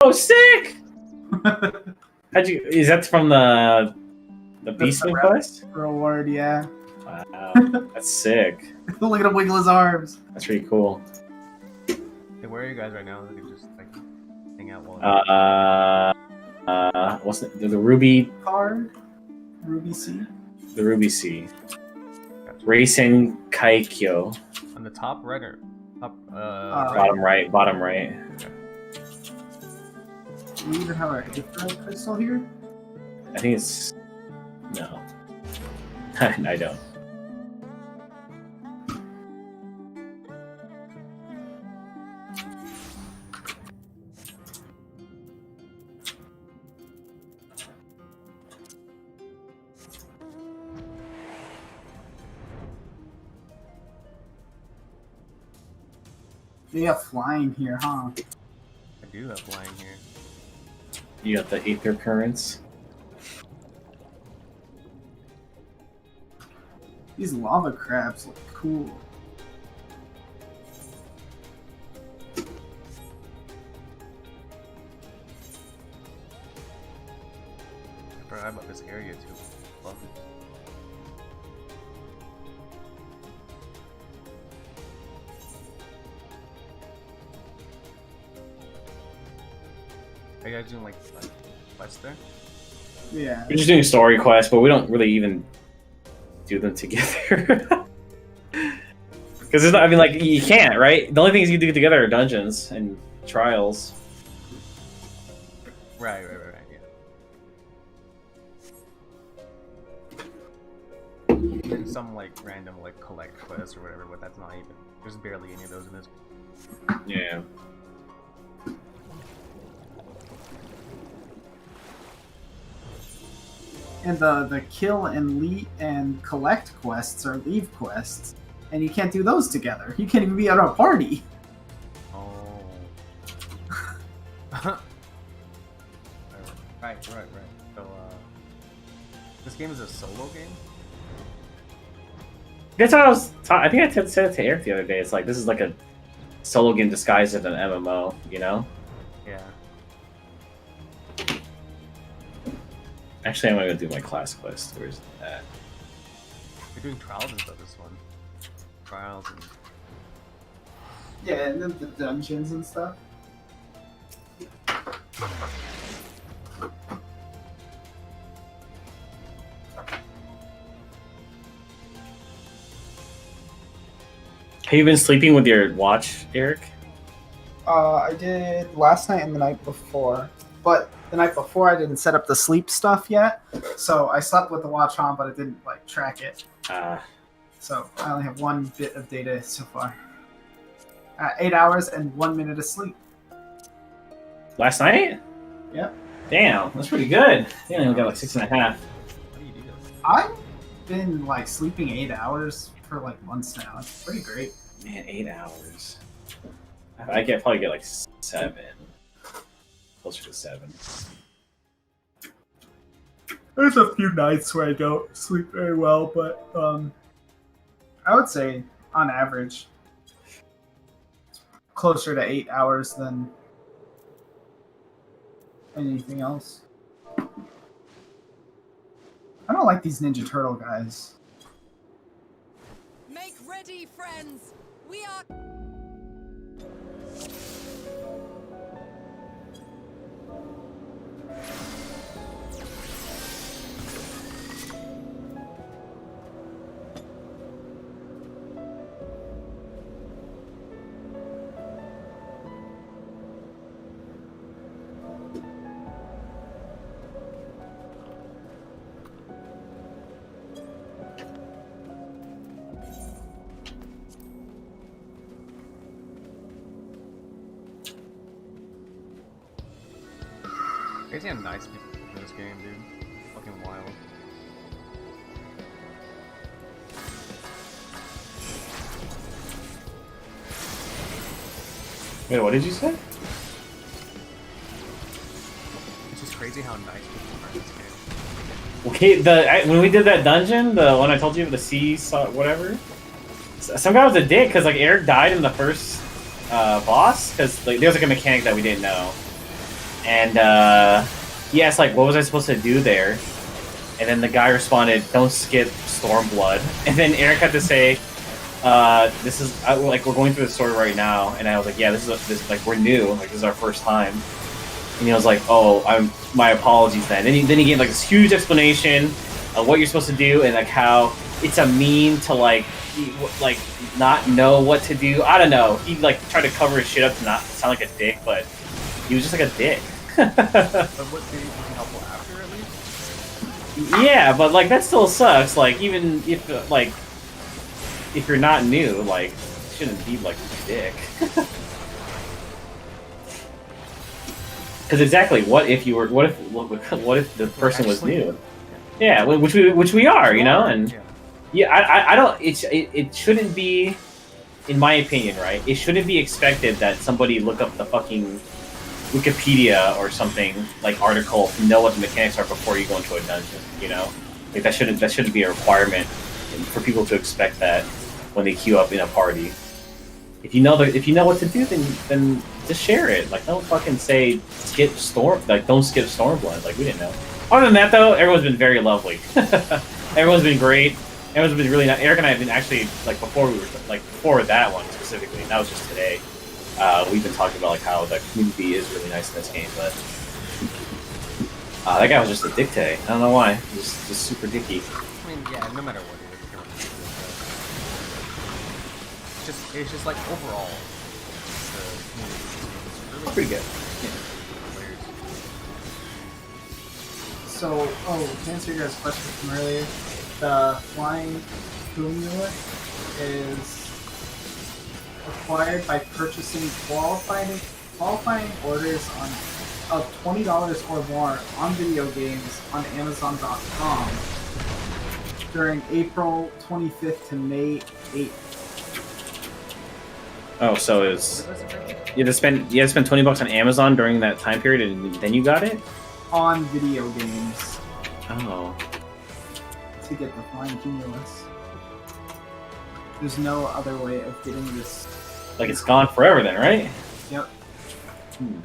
Oh, sick! How'd you? Is that from the Beastman quest? Reward, yeah. Wow, that's sick. Look at him wiggle his arms. That's pretty cool. Hey, where are you guys right now? We can just like hang out while. What's the Ruby Card? Ruby C? The Ruby Sea. Gotcha. Racing Kaikyo. On the top right or up? Bottom right. Bottom right. Okay. Do we even have our different crystal here? I think it's no. I don't. You have flying here, huh? I do have flying here. You got the Aether Currents. These lava crabs look cool. I forgot about this area too. Love it. Are you guys doing like quests there? Yeah. We're just doing story quests, but we don't really even do them together. Because it's not, I mean, like, you can't, right? The only things you do together are dungeons and trials. Right, yeah. And some like random like collect quests or whatever, but that's not even. There's barely any of those in this. Yeah. And the kill and collect quests are leave quests. And you can't do those together. You can't even be at a party. Oh. right. So, this game is a solo game? That's what I was. I think I said it to Eric the other day. It's like this is like a solo game disguised as an MMO. You know? Yeah. Actually, I'm gonna go do my class quest. Where's that? You're doing trials and stuff this one. Trials and. Yeah, and then the dungeons and stuff. Have you been sleeping with your watch, Eric? I did last night and the night before. But the night before I didn't set up the sleep stuff yet. So I slept with the watch on, but it didn't like track it. So I only have one bit of data so far. 8 hours and 1 minute of sleep. Last night? Yep. Damn, that's pretty good. You only got like 6.5. How do you do this? I've been like sleeping 8 hours for like months now. It's pretty great. Man, 8 hours. I could probably get like 7. Closer to 7. There's a few nights where I don't sleep very well, but I would say on average closer to 8 hours than anything else. I don't like these Ninja Turtle guys. Make ready, friends. We are. Crazy how nice people in this game, dude. Fucking wild. Wait, what did you say? It's just crazy how nice people are in this game. Okay, when we did that dungeon, the one I told you, the sea, whatever, some guy was a dick because like Eric died in the first boss because like there was like a mechanic that we didn't know, And he asked like, what was I supposed to do there? And then the guy responded, "Don't skip Stormblood." And then Eric had to say, "This is like we're going through the story right now." And I was like, "Yeah, this like we're new. Like this is our first time." And he was like, "Oh, my apologies then." And then he gave like this huge explanation of what you're supposed to do and like how it's a meme to like not know what to do. I don't know. He like tried to cover his shit up to not sound like a dick, but he was just like a dick. But what did he helpful after at least? Yeah, but like that still sucks. Like even if you're not new, like you shouldn't be like a dick. Because exactly, what if the person was new? Yeah, which we are, you know, and yeah, I don't. It shouldn't be, in my opinion, right? It shouldn't be expected that somebody look up the fucking Wikipedia or something like article to know what the mechanics are before you go into a dungeon. You know, like that shouldn't be a requirement for people to expect that when they queue up in a party. If you know what to do, then just share it. Like don't fucking say skip don't skip Stormblood. Like we didn't know. Other than that though, everyone's been very lovely. Everyone's been great. Everyone's been really nice. Eric and I have been actually like before that one specifically. And that was just today. We've been talking about like how the community is really nice in this game, but that guy was just a dick today. I don't know why. Just super dicky. I mean, yeah, no matter what it is, it's just like overall, the community is really pretty good. Yeah. So, to answer your guys' question from earlier, the flying cumulus is acquired by purchasing qualifying orders of $20 or more on video games on Amazon.com during April 25th to May 8th. Oh, so it's you had to spend $20 on Amazon during that time period, and then you got it on video games. Oh. To get the flying cumulus. There's no other way of getting this. Like it's gone forever then, right? Yep. And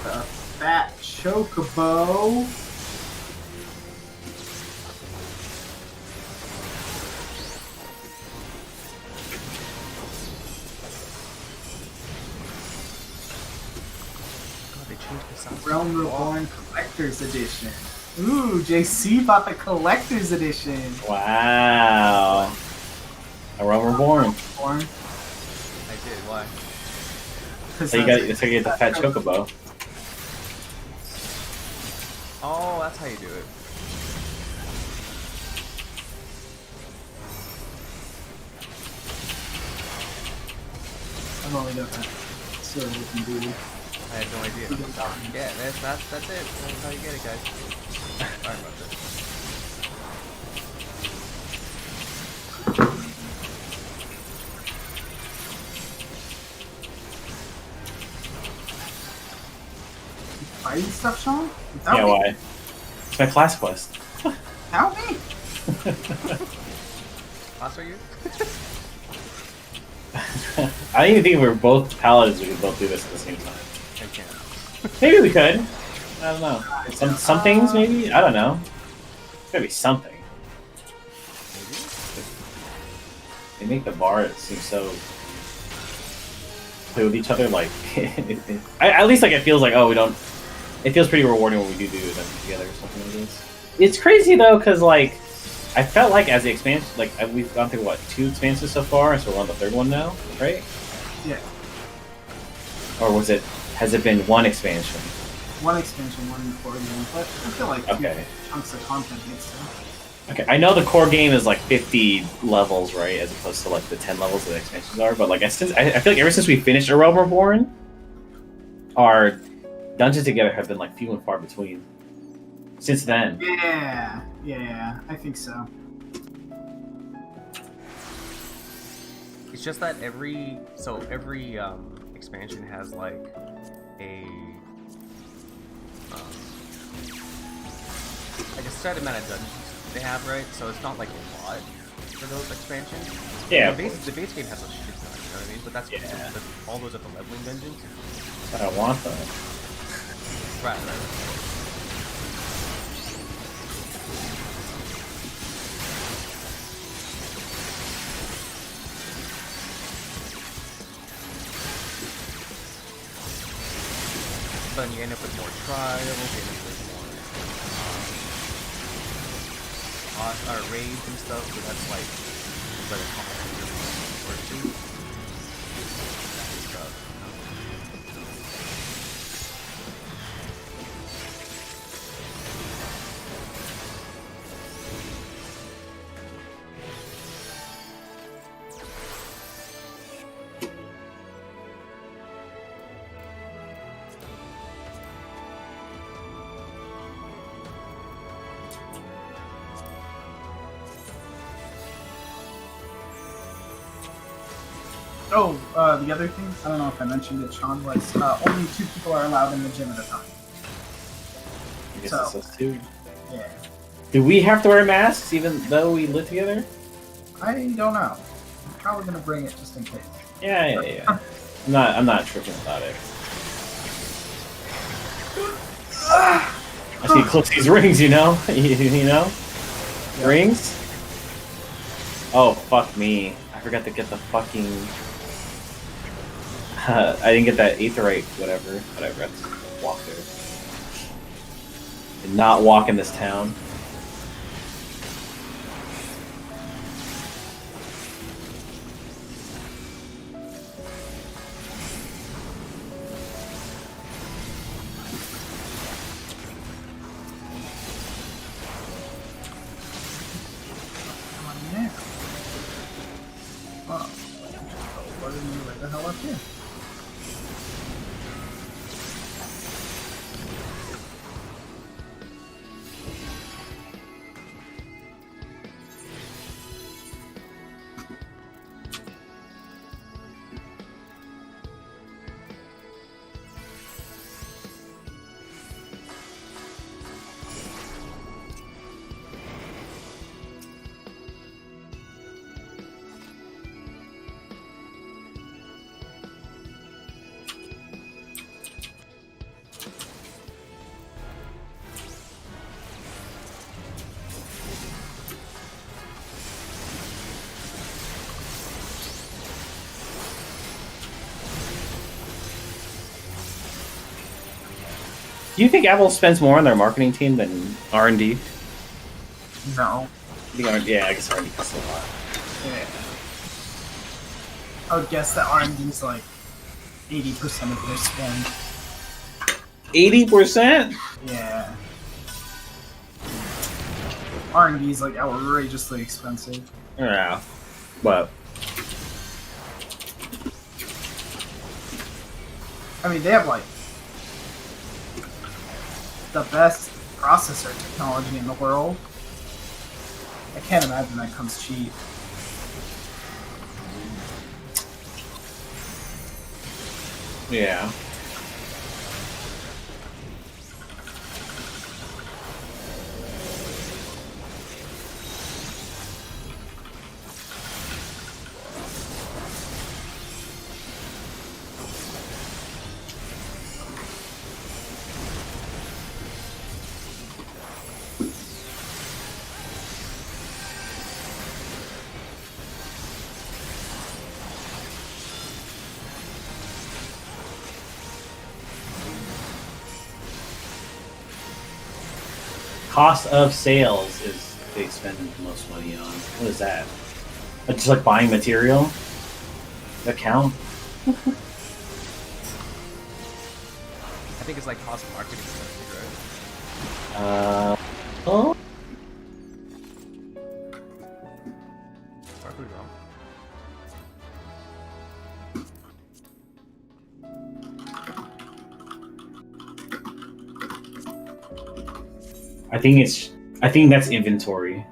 the fat chocobo. Realm Reborn Collector's Edition. Ooh, JC bought the Collector's Edition. Wow. A Realm Reborn. I did. Why? So you get the fat chocobo. Oh, that's how you do it. I've only done that so looking booty. I had no idea. Yeah, that's it. That's how you get it, guys. Sorry about this. Fighting stuff, Sean? Without me? Why? It's my class quest. Without me? Class are you? I didn't even think if we were both paladins, we could both do this at the same time. I can't. Maybe we could. I don't know. Some things, maybe? I don't know. There's gotta be something. Maybe? They make the bar seem so... play with each other, like... at least, like, it feels like, oh, we don't... It feels pretty rewarding when we do them together or something like this. It's crazy, though, because, like... I felt like as the expansion... Like, we've gone through, what, 2 expansions so far? So we're on the 3rd one now, right? Yeah. Or was it... Has it been 1 expansion? 1 expansion, 1 core game, but I feel like 2 chunks of content makes sense. Okay, I know the core game is like 50 levels, right, as opposed to like the 10 levels that the expansions are, but like I feel like ever since we finished A Realm Reborn, our dungeons together have been like few and far between. Since then. Yeah, I think so. It's just that every expansion has like a like a set amount of dungeons they have, right? So it's not like a lot. for those expansions. Yeah, the base game has a shit ton, you know what I mean? But that's all those are the leveling dungeons. I don't want them. Right. Then you end up with more trials, you end up with more raids and stuff, so that's like better cost stuff. Oh, the other thing, I don't know if I mentioned it, Sean, was only 2 people are allowed in the gym at a time. I guess So, it's us too. Yeah. Do we have to wear masks even though we live together? I don't know. I'm probably gonna bring it just in case. Yeah. I'm not tripping about it. I see clip these rings, you know? you know? Yeah. Rings? Oh, fuck me. I forgot to get the fucking... I didn't get that aetherite, whatever. Whatever, let's walk there. And not walk in this town. What the hell up here? Do you think Apple spends more on their marketing team than R&D? No. Yeah, I guess R&D costs a lot. Yeah. I would guess that R&D's like 80% of their spend. 80%? Yeah. R&D is like outrageously expensive. Yeah. But I mean, they have like the best processor technology in the world. I can't imagine that comes cheap. yeah. Cost of sales is they spend the most money on. What is that? Just like buying material? That count? I think it's like cost marketing stuff, right? Oh? Probably wrong. I think that's inventory.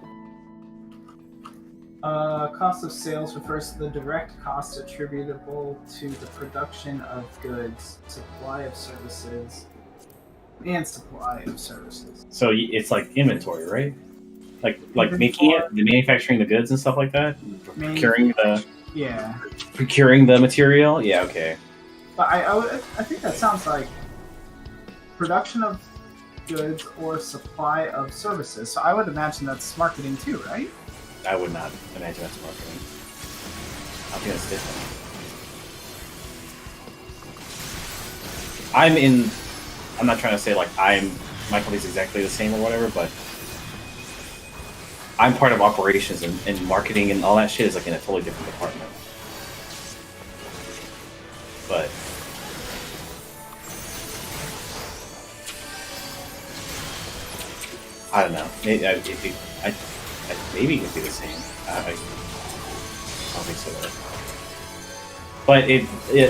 Cost of sales refers to the direct cost attributable to the production of goods, supply of services, and supply of services. So it's like inventory, right? like making it, the manufacturing the goods and stuff like that, Yeah. procuring the material. Yeah, okay. But I think that sounds like production of goods or supply of services. So I would imagine that's marketing too, right? I would not imagine that's marketing. I think that's different. I'm not trying to say like my company's exactly the same or whatever, but I'm part of operations and marketing and all that shit is like in a totally different department. But I don't know. Maybe it could be the same. I don't think so. But it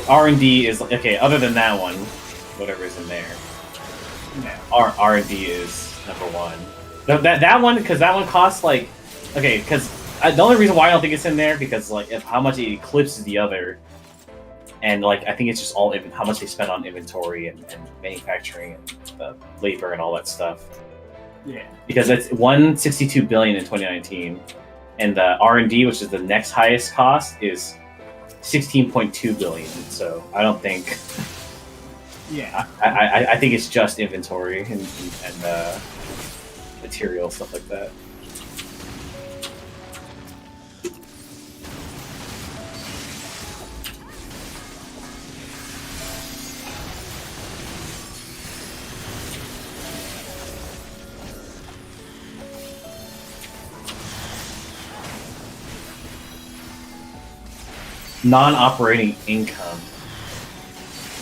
R&D is okay. Other than that one, whatever is in there, Yeah. R&D is number one. That one, because that one costs like, okay, because the only reason why I don't think it's in there because like how much it eclipses the other, and like I think it's just all how much they spend on inventory and manufacturing and labor and all that stuff. Yeah. Because it's 162 billion in 2019, and the R&D, which is the next highest cost, is 16.2 billion. So I don't think. Yeah. I think it's just inventory and material, stuff like that. Non-operating income.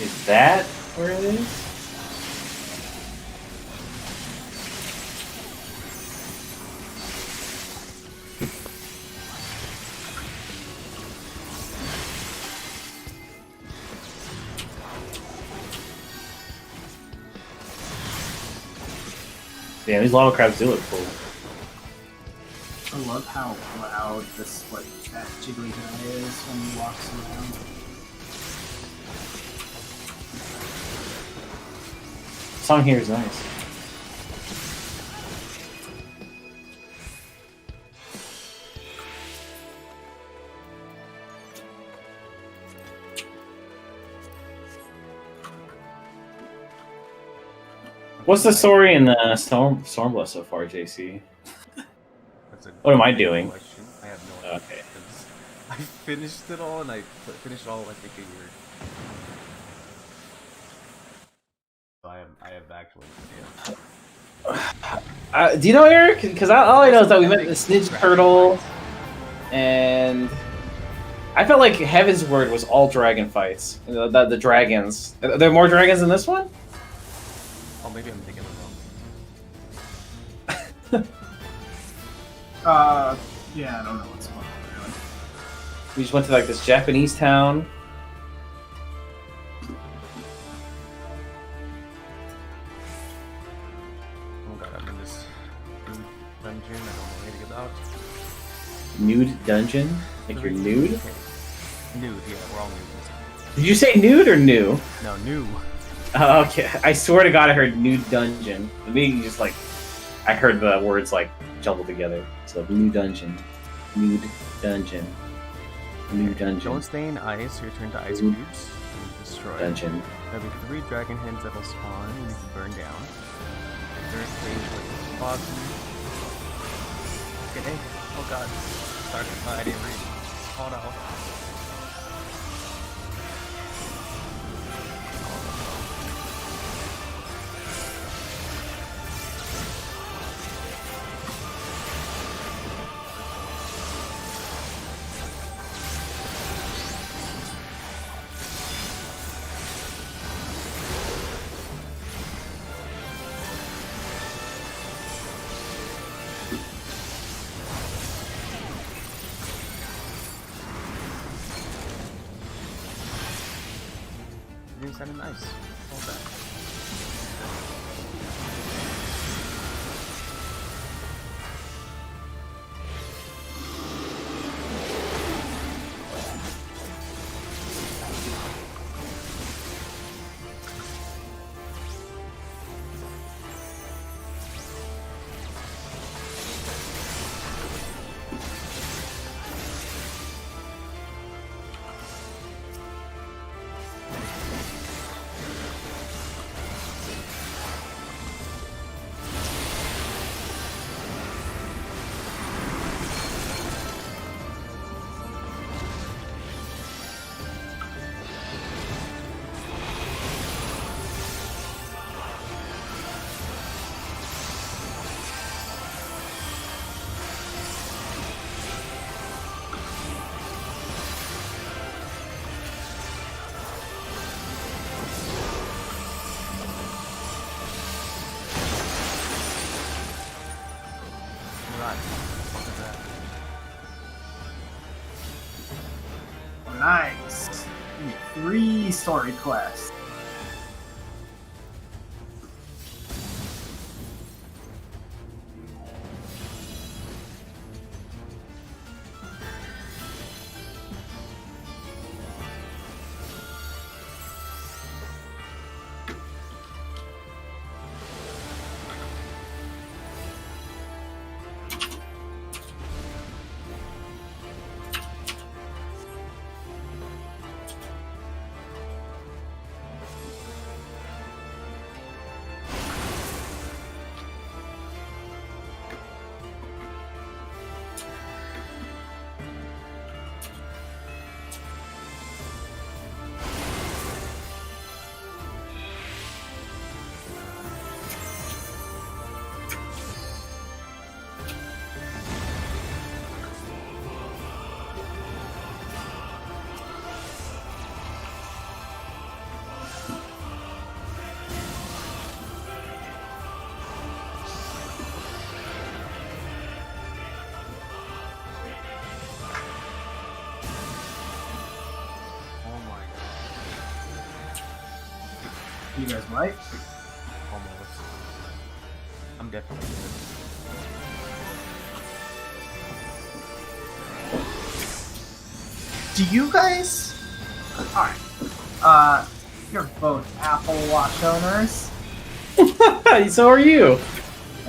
Is that where it is? Yeah, these lava crabs do look cool. I love how loud this like that jiggly guy is when he walks around. The song here is nice. What's the story in the Stormblood so far, JC? What am I doing? Question. I have no idea. Okay. I finished it all, and I finished all I think a year. So I have actually. Yeah. Do you know Eric? Because all I know is that we met the Snidge Turtle, and I felt like Heaven's Word was all dragon fights. The dragons. Are there more dragons in this one? Oh, maybe I'm thinking of wrong. Yeah, I don't know what's going on really. We just went to like this Japanese town. Oh god, I'm in this dungeon. I don't know anything about. Nude dungeon? Like you're nude? Okay. Nude, yeah, we're all nude. Did you say nude or new? No, new. Oh, okay. I swear to God I heard nude dungeon. Maybe just like, I heard the words like jumbled together. So new dungeon. Nude dungeon. New dungeon. Don't stay in ice, return to ice cubes and destroy. Dungeon. There'll be 3 dragon heads that will spawn and you can burn down. Third stage with foggy. Okay, oh god. Sorry, I didn't read. Oh no. Kind of nice. Hold that. Nice. 3 story quests. You guys right? Almost. I'm definitely good. Do you guys? Alright. You're both Apple Watch owners. So are you.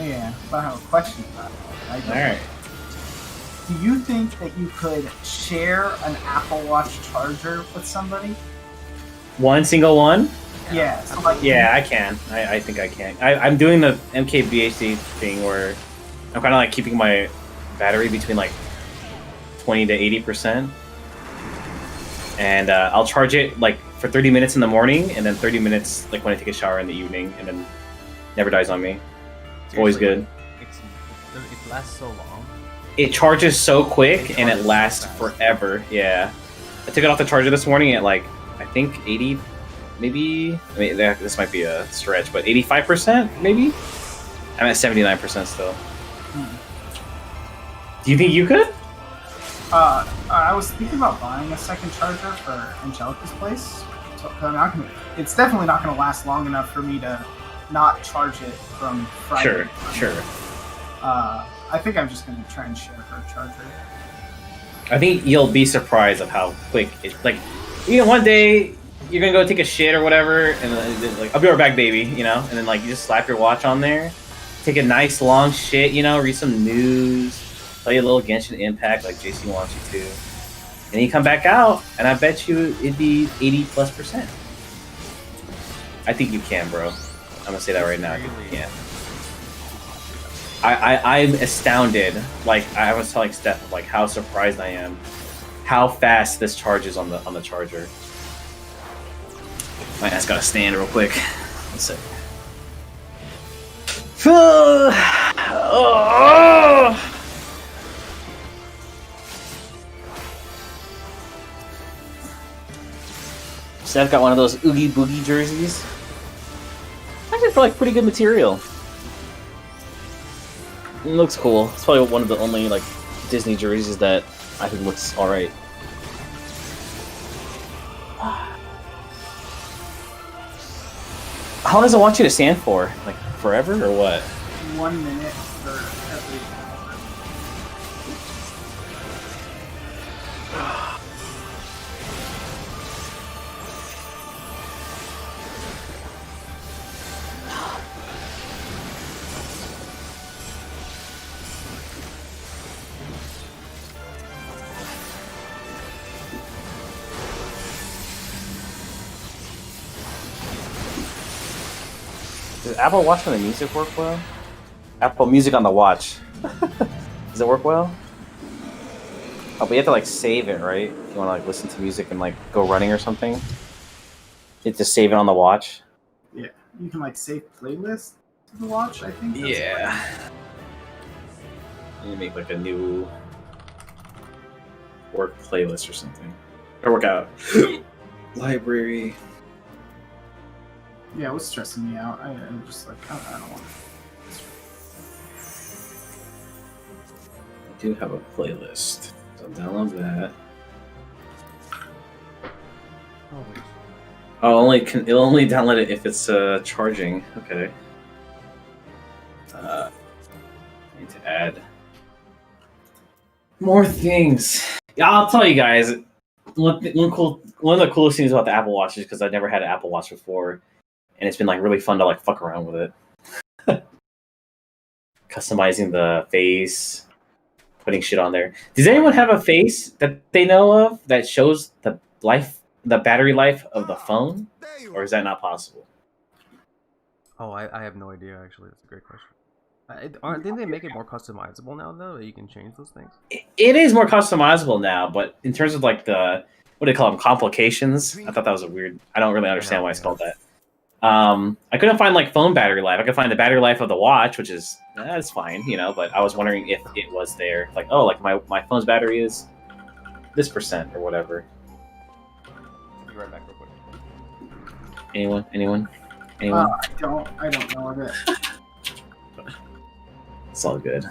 Yeah, but I have a question about it. Alright. Do you think that you could share an Apple Watch charger with somebody? One single one? Yeah. So like, Yeah, I can. I think I can. I'm doing the MKBHD thing where I'm kind of like keeping my battery between like 20 to 80%. And I'll charge it like for 30 minutes in the morning and then 30 minutes like when I take a shower in the evening, and then never dies on me. It's always good. It lasts so long. It charges so quick and it lasts forever. Yeah. I took it off the charger this morning at like, I think 80, maybe, I mean, this might be a stretch, but 85% maybe? I'm at 79% still. Do you think you could? I was thinking about buying a second charger for Angelica's place. So, it's definitely not going to last long enough for me to not charge it from Friday. Sure. I think I'm just going to try and share her charger. I think you'll be surprised of how quick it, like, you know, one day you're gonna go take a shit or whatever, and then, like, I'll be right back, baby, you know, and then like you just slap your watch on there, take a nice long shit, you know, read some news, play a little Genshin Impact like JC wants you to, and you come back out, and I bet you it'd be 80+%. I think you can, bro. I'm gonna say that right now. I think you can. I'm astounded. Like I was telling Steph, like how surprised I am, how fast this charges on the charger. My ass gotta stand real quick. One sec. Steph got one of those Oogie Boogie jerseys. Actually, for like pretty good material. It looks cool. It's probably one of the only like Disney jerseys that I think looks alright. How long does it want you to stand for? Like forever or what? 1 minute for every hour. Does Apple Watch on the music work well? Apple Music on the watch. Does it work well? Oh, but you have to like save it, right? If you want to like listen to music and like go running or something. You have to save it on the watch. Yeah, you can like save playlists to the watch. I think. Yeah. You need to make like a new work playlist or something, or workout library. Yeah, it was stressing me out. I'm just like, I don't want to. I do have a playlist, so download that. Oh, it'll only download it if it's charging. Okay. Need to add more things. Yeah, I'll tell you guys. One of the coolest things about the Apple Watch is because I've never had an Apple Watch before, and it's been like really fun to like fuck around with it. Customizing the face, putting shit on there. Does anyone have a face that they know of that shows the battery life of the phone, or is that not possible? Oh, I have no idea. Actually, that's a great question. Didn't they make it more customizable now though? That you can change those things. It is more customizable now, but in terms of like the what do they call them, complications? I thought that was a weird. I don't really understand why it's called that. I couldn't find like phone battery life. I could find the battery life of the watch, which is that's fine, you know. But I was wondering if it was there, like oh, like my phone's battery is this % or whatever. I'll be right back real quick. Anyone? I don't know of it. It's all good.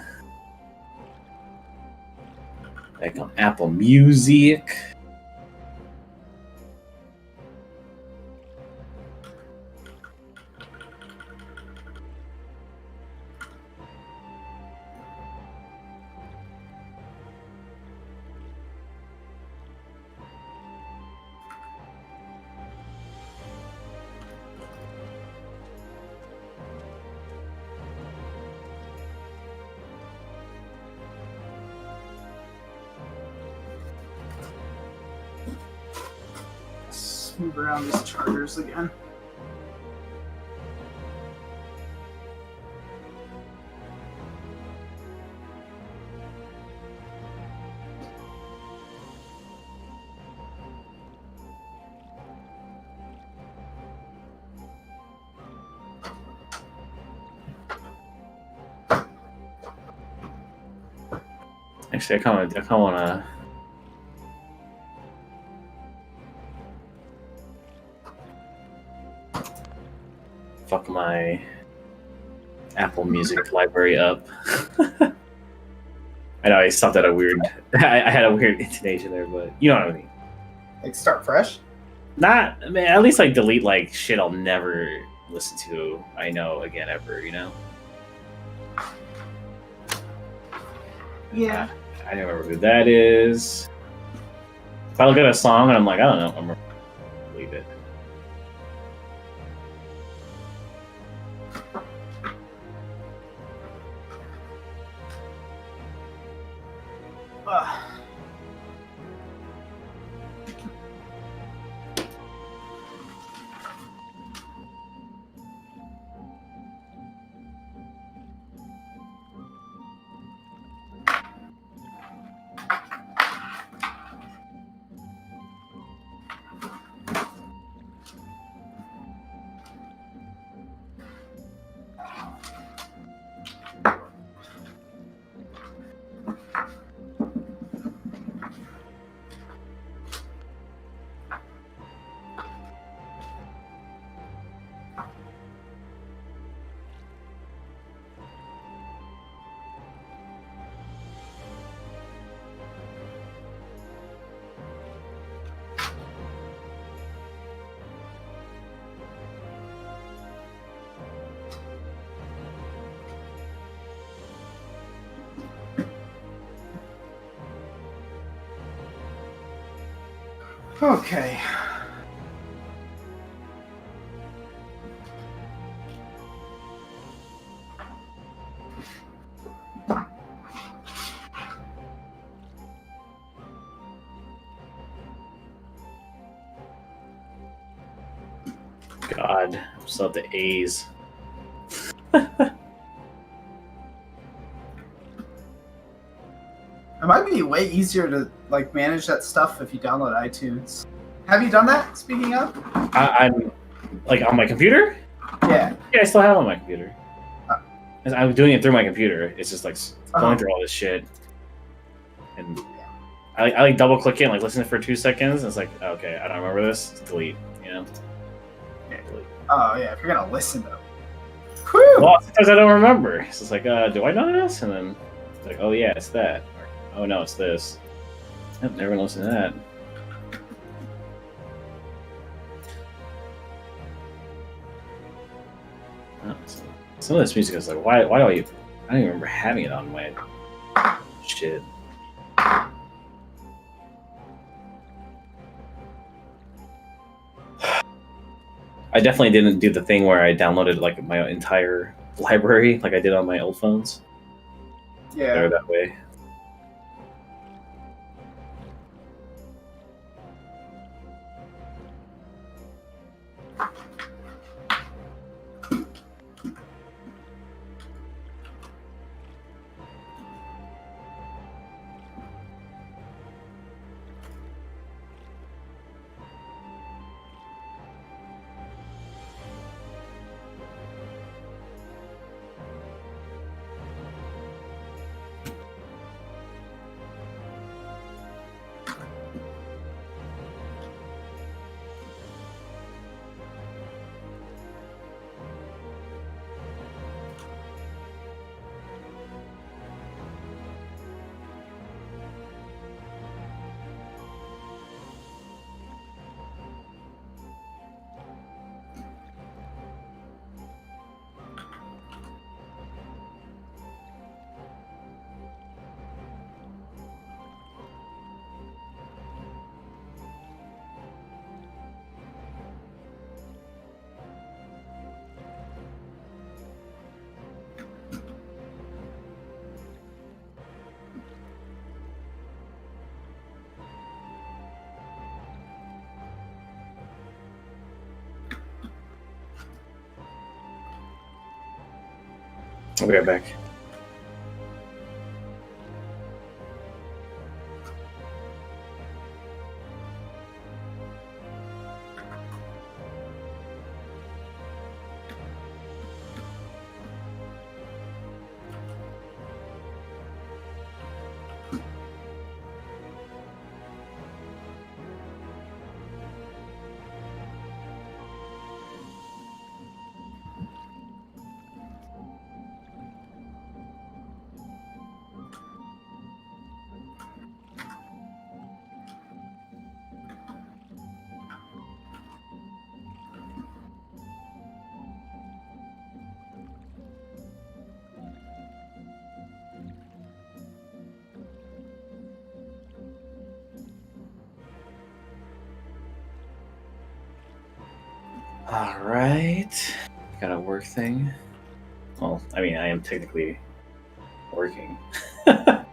Back on Apple Music. Let's move around these chargers again. Actually, I kind of want to. Fuck my Apple Music library up. I know I stopped at a weird. I had a weird intonation there, but you know what I mean. Like start fresh? Not, I mean, at least like delete like shit I'll never listen to. I know again ever, you know. Yeah. I don't remember who that is. If I look at a song and I'm like, I don't know, I'm gonna leave it. Okay. God, I'm still at the A's. It might be way easier to like manage that stuff if you download iTunes. Have you done that? Speaking of, I'm like on my computer. Yeah, I still have it on my computer. I'm doing it through my computer. It's just like going through all this shit, and I like double click it and like listen for 2 seconds. And it's like okay, I don't remember this. Delete. You know. Yeah, delete. Oh yeah, if you're gonna listen to it. Whew. Well, sometimes I don't remember. So it's like, do I know this? And then it's like, oh yeah, it's that. Or, oh no, it's this. I've never listened to that. know. Some of this music is like, why do I don't even remember having it on my shit. I definitely didn't do the thing where I downloaded like my entire library like I did on my old phones. Yeah. Better that way. I'll be right back. Alright. Got a work thing. Well, I mean, I am technically working. The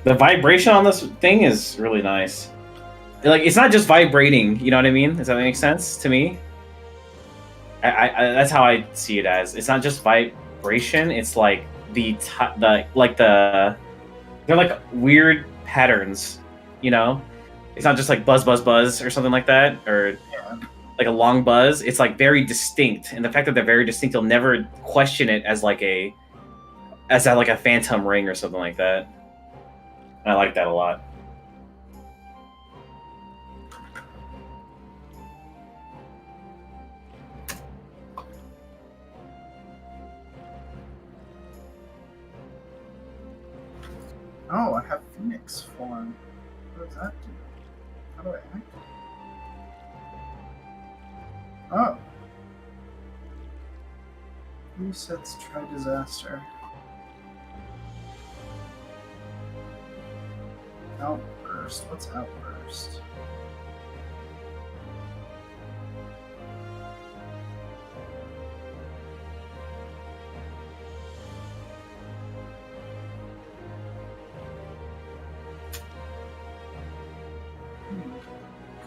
vibration on this thing is really nice. Like, it's not just vibrating, you know what I mean? Does that make sense to me? I that's how I see it as. It's not just vibration, it's like they're like weird patterns, you know? It's not just like buzz, buzz, buzz or something like that, or like a long buzz. It's like very distinct, and the fact that they're very distinct, you'll never question it as like a phantom ring or something like that. And I like that a lot. Oh, I have Phoenix form. What does that do? How do I activate? Oh. Resets try disaster. Outburst. What's outburst?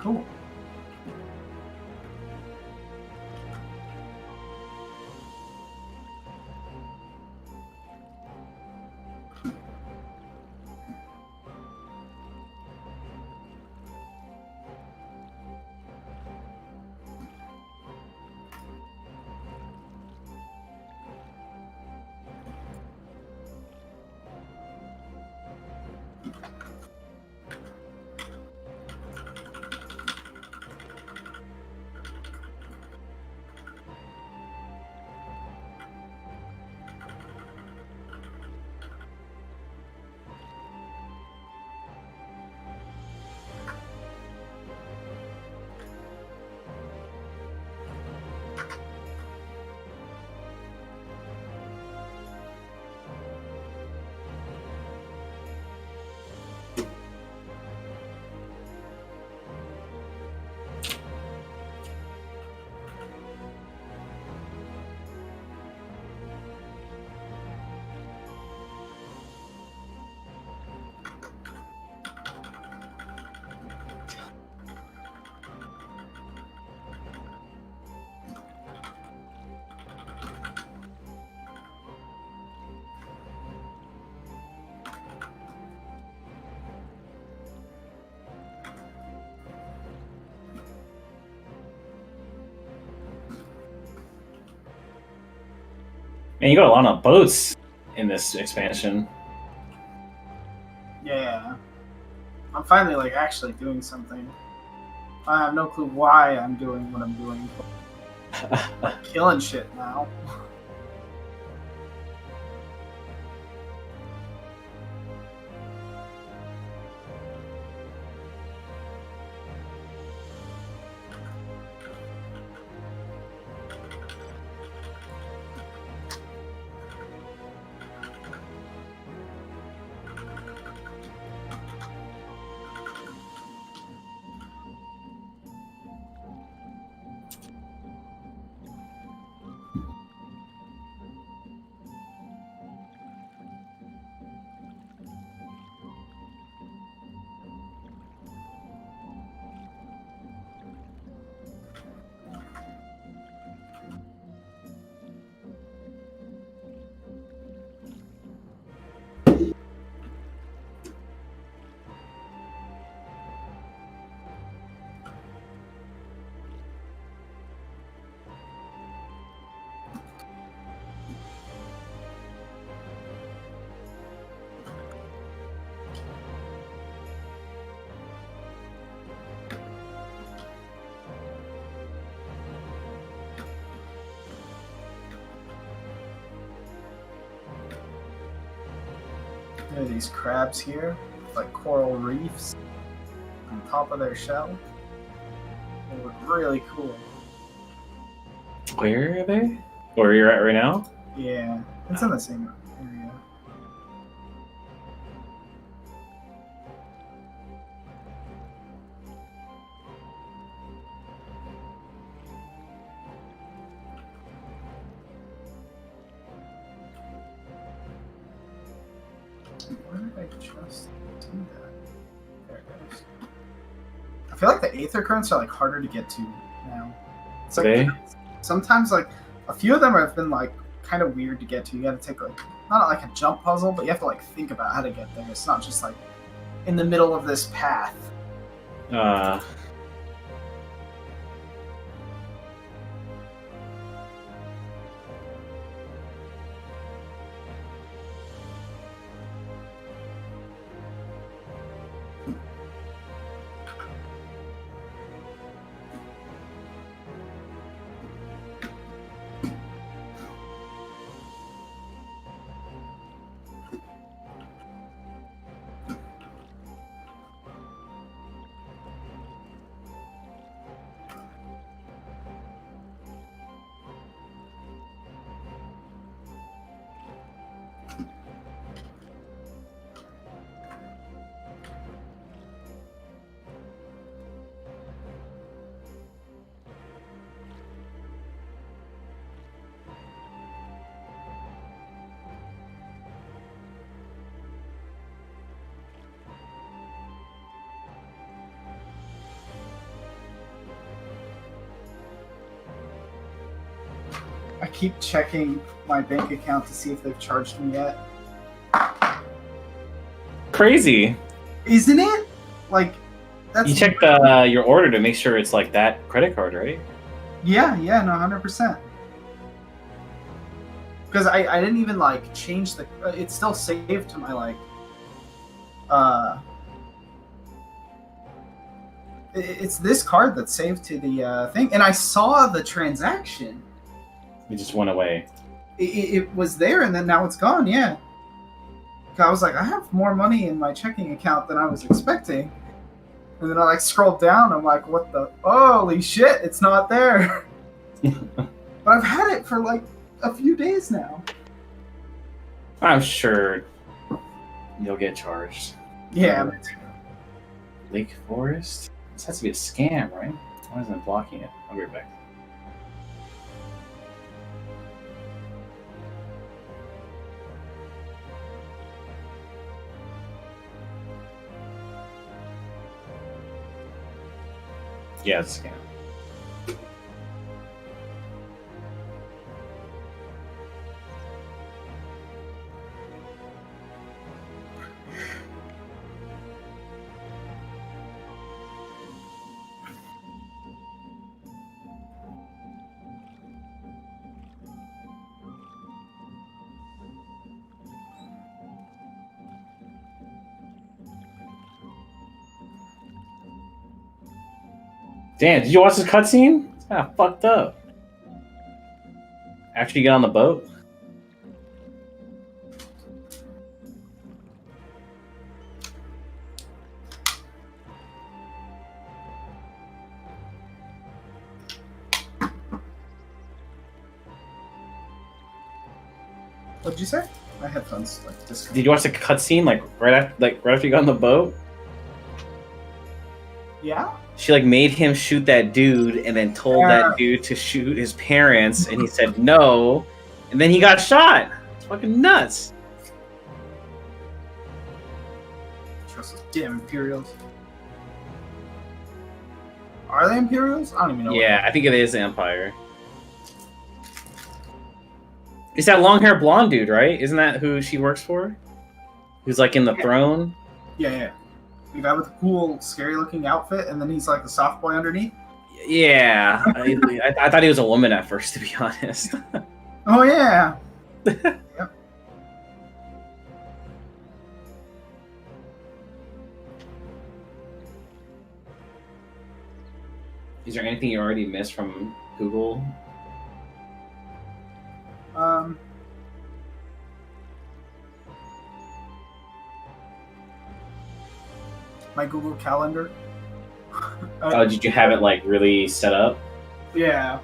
Cool. Man, you got a lot of boats in this expansion. Yeah. I'm finally like actually doing something. I have no clue why I'm doing what I'm doing. I'm killing shit now. There are these crabs here, like coral reefs on top of their shell. They look really cool. Where are they? Where you're at right now? Yeah, it's in the same area. Where did I just see that? There it goes. I feel like the aether currents are like harder to get to now. It's like Okay. sometimes like a few of them have been like kind of weird to get to. You got to take like not like a jump puzzle, but you have to like think about how to get there. It's not just like in the middle of this path. I keep checking my bank account to see if they've charged me yet. Crazy. Isn't it? Like, that's You checked your order to make sure it's like that credit card, right? Yeah, no, 100%. Because I didn't even like change the. It's still saved to my like. It's this card that's saved to the thing, and I saw the transaction. It just went away. It was there, and then now it's gone. Yeah. I was like, I have more money in my checking account than I was expecting. And then I like scrolled down. I'm like, what the? Holy shit! It's not there. But I've had it for like a few days now. I'm sure you'll get charged. Yeah. Lake Forest? This has to be a scam, right? Why isn't it blocking it? I'll be right back. Yeah, it's a scam. Damn, did you watch this cutscene? It's kind of fucked up. After you get on the boat? What'd you say? My headphones like disconnected. Did you watch the cutscene right after you got on the boat? Yeah. She like made him shoot that dude, and then told that dude to shoot his parents, and he said no, and then he got shot. It's fucking nuts. Trust those damn Imperials. Are they Imperials? I don't even know. Yeah, I think it is the Empire. It's that long-haired blonde dude, right? Isn't that who she works for? Who's like in the throne? Yeah. The guy with the cool, scary-looking outfit, and then he's like the soft boy underneath. Yeah, I thought he was a woman at first, to be honest. Oh yeah. Yep. Is there anything you already missed from Google? My Google Calendar. Oh, did you have it like really set up? Yeah.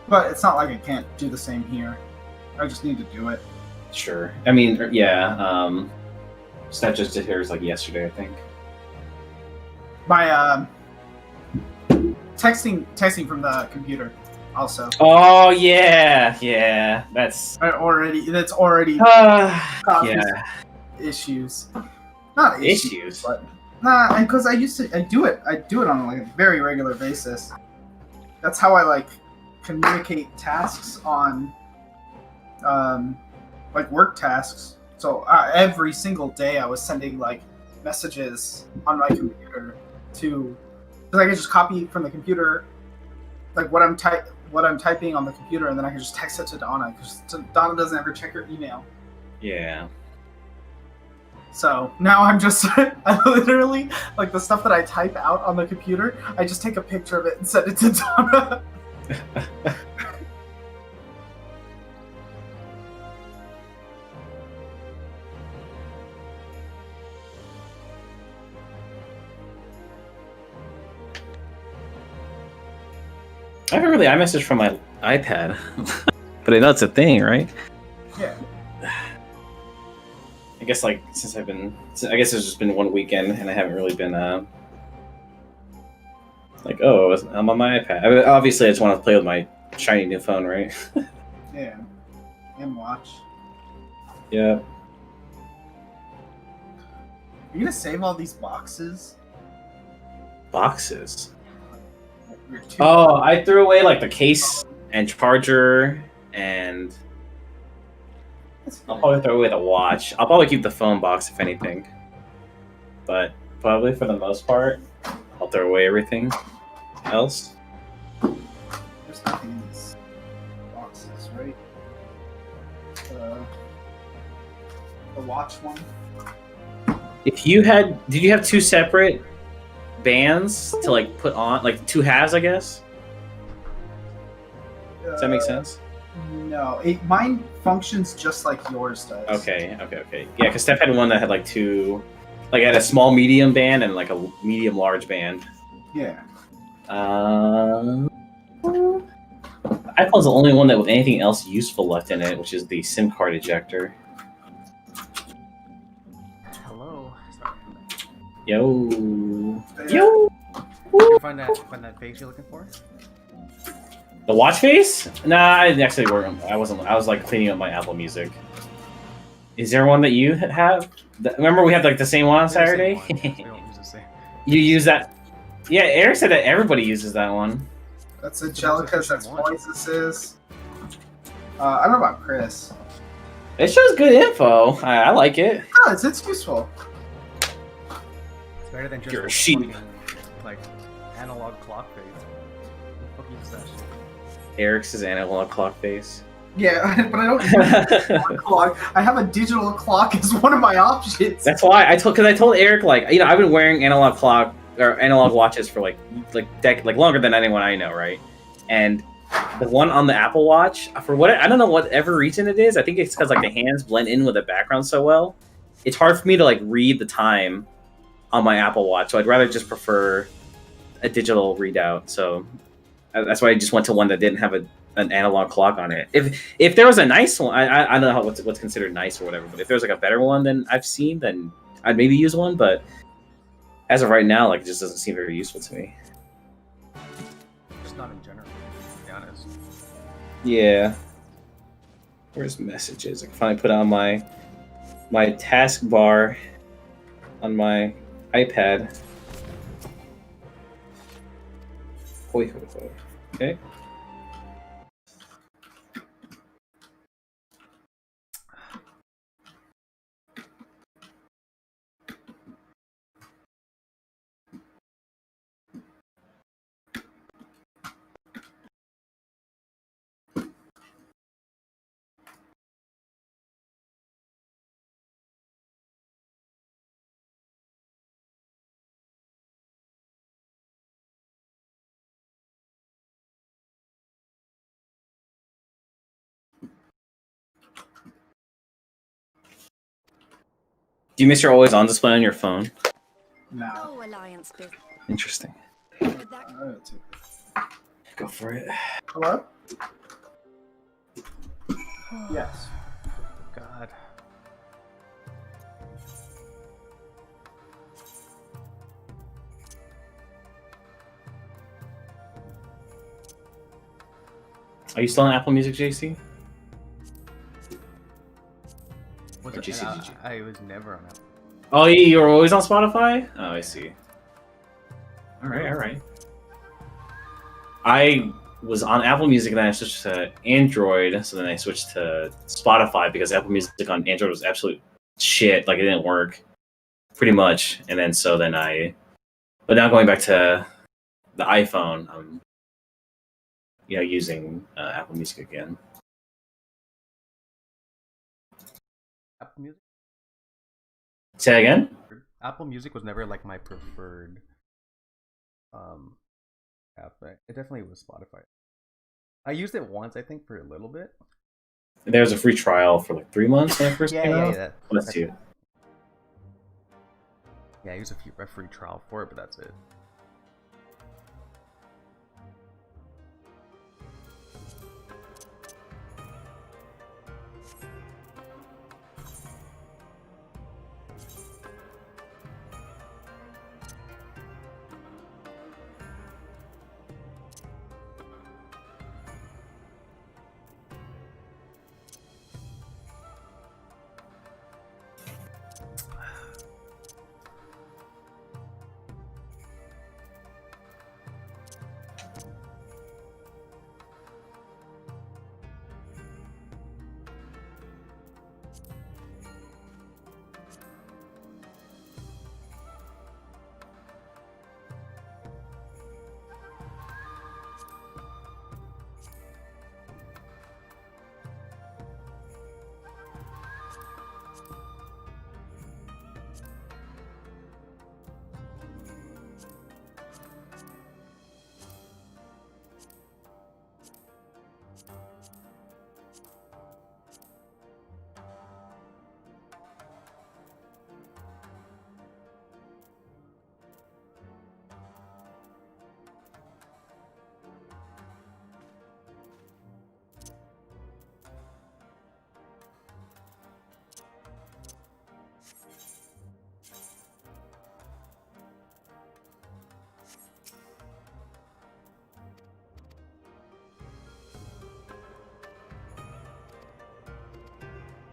But it's not like I can't do the same here. I just need to do it. Sure. I mean, yeah. Steph just did hers like yesterday, I think. My texting from the computer also. Oh yeah. That's already yeah. Issues. Not issues, but because I do it on like a very regular basis. That's how I like communicate tasks on like work tasks. So every single day I was sending like messages on my computer to, because I could just copy from the computer like what I'm typing on the computer, and then I can just text it to Donna, because Donna doesn't ever check her email. Yeah. So now I'm just, I literally, like the stuff that I type out on the computer, I just take a picture of it and send it to Donna. I haven't really iMessaged from my iPad, but I know it's a thing, right? Yeah. I guess like I guess it's just been one weekend, and I haven't really been like, oh, I'm on my iPad. I mean, obviously, I just want to play with my shiny new phone, right? Yeah. And watch. Yeah. Are you gonna save all these boxes? Boxes. Oh, I threw away like the case and charger, and I'll probably throw away the watch. I'll probably keep the phone box if anything, but probably for the most part, I'll throw away everything else. There's nothing in these boxes, right? The watch one. If you did you have two separate bands to like put on, like two halves, I guess? Does that make sense? No, mine functions just like yours does. Okay. Yeah, because Steph had one that had like two, like had a small medium band and like a medium large band. Yeah. iPhone's the only one that with anything else useful left in it, which is the SIM card ejector. Hello. Sorry. Yo. Yeah. Yo. Did you find that face you're looking for? The watch face? Nah, I actually weren't. I was like cleaning up my Apple Music. Is there one that you have? Remember we had like the same one on Saturday? We don't use the same. You use that? Yeah, Eric said that everybody uses that one. That's Angelica's. That's Moises's. I don't know about Chris. It shows good info. I like it. Oh, it's useful. It's better than just You're a a sheep. fucking, like analog clock face. Who the fuck uses that shit? Eric's analog clock face. Yeah, but I don't use a analog clock. I have a digital clock as one of my options. That's why because I told Eric, like, you know, I've been wearing analog clock or analog watches for like longer than anyone I know, right? And the one on the Apple Watch, for what I don't know whatever reason it is, I think it's because like the hands blend in with the background so well. It's hard for me to like read the time on my Apple Watch, so I'd rather just prefer a digital readout. So that's why I just went to one that didn't have an analog clock on it. If there was a nice one, I don't know what's considered nice or whatever, but if there's like a better one than I've seen, then I'd maybe use one. But as of right now, like, it just doesn't seem very useful to me. Just not in general, to be honest. Yeah. Where's messages? I can finally put on my taskbar on my iPad. Okay. Do you miss your always on display on your phone? No. No alliance business. Interesting. With that Go for it. Hello? Yes. God. Are you still on Apple Music, JC? Was Or it, GCGG? I was never on Apple. Oh, you were always on Spotify? Oh, I see. All right. I was on Apple Music, and then I switched to Android. So then I switched to Spotify because Apple Music on Android was absolute shit. Like, it didn't work, pretty much. And then but now going back to the iPhone, I'm, using Apple Music again. Apple Music? Say that again? Apple Music was never like my preferred app. It definitely was Spotify. I used it once, I think, for a little bit. There was a free trial for like 3 months when I first came out. Yeah. That's two. Yeah, I used a free trial for it, but that's it.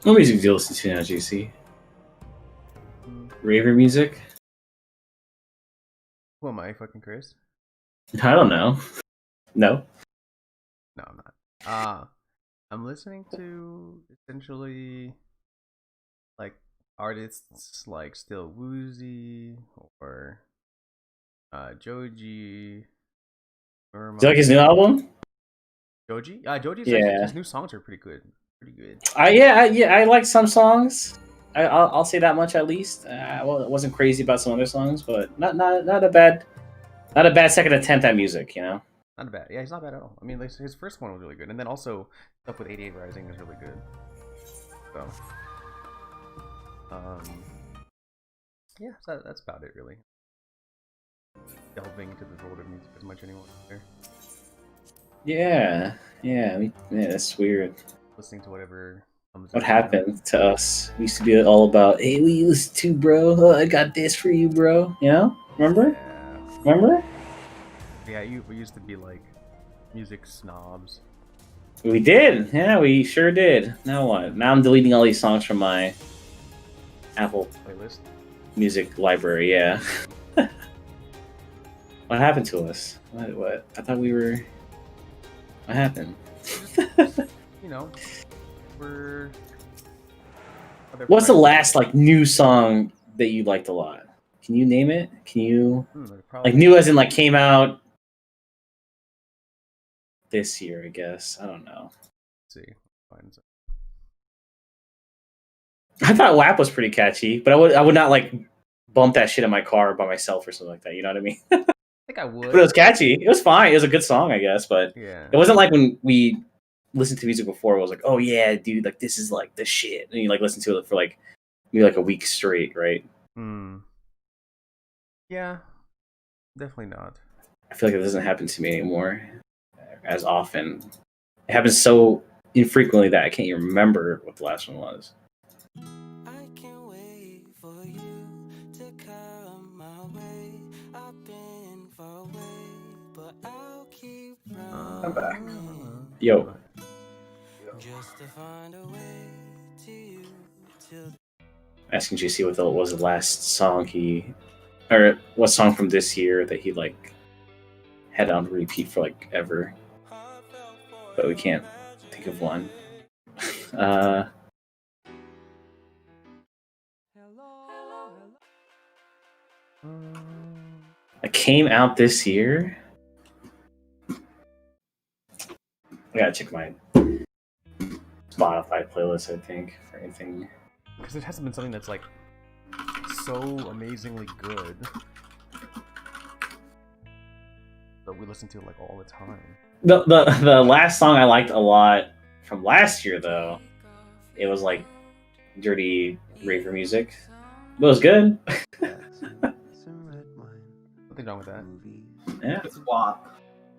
What music do you listen to now, JC? Raver music? Who am I, fucking Chris? I don't know. No? No, I'm not. I'm listening to essentially like artists like Still Woozy or Joji. Do you like his new album? Joji? Joji's Yeah. his new songs are pretty good. Pretty good. I like some songs. I'll say that much at least. I wasn't crazy about some other songs, but not a bad second attempt at music, you know. Not bad. Yeah, he's not bad at all. I mean, like, his first one was really good, and then also stuff with 88 Rising is really good. So, yeah, so that's about it really. Delving into the world of music as much anymore there. Yeah, that's weird. Listening to whatever comes What out, happened to us? We used to be all about, hey, what you listen to, bro? Oh, I got this for you, bro. You know? Remember? Yeah. Remember? Yeah, we used to be like music snobs. We did. Yeah, we sure did. Now what? Now I'm deleting all these songs from my Apple Playlist. Music library. Yeah. What happened to us? What? I thought we were. What happened? You know, we're. What's the last like new song that you liked a lot? Can you name it? Can you like new as in like came out this year? I guess I don't know. Let's see. I thought WAP was pretty catchy, but I would not like bump that shit in my car by myself or something like that. You know what I mean? I think I would. But it was catchy. It was fine. It was a good song, I guess. But yeah, it wasn't like when we listened to music before. It was like, oh yeah, dude, like this is like the shit, and you like listen to it for like maybe like a week straight, right? Yeah, definitely not. I feel like it doesn't happen to me anymore as often. It happens so infrequently that I can't even remember what the last one was. I can't wait for you to come my way. I've been far away, but I'll keep running. I'm back. Yo. Just to find a way to you till Asking JC what was the last song or what song from this year that he like had on repeat for like ever, but we can't think of one. It came out this year. I gotta check my Spotify playlist, I think, for anything. Because it hasn't been something that's like so amazingly good that we listen to like all the time. The last song I liked a lot from last year though, it was like dirty raver music. But it was good. Nothing wrong with that. Yeah. It's WAP.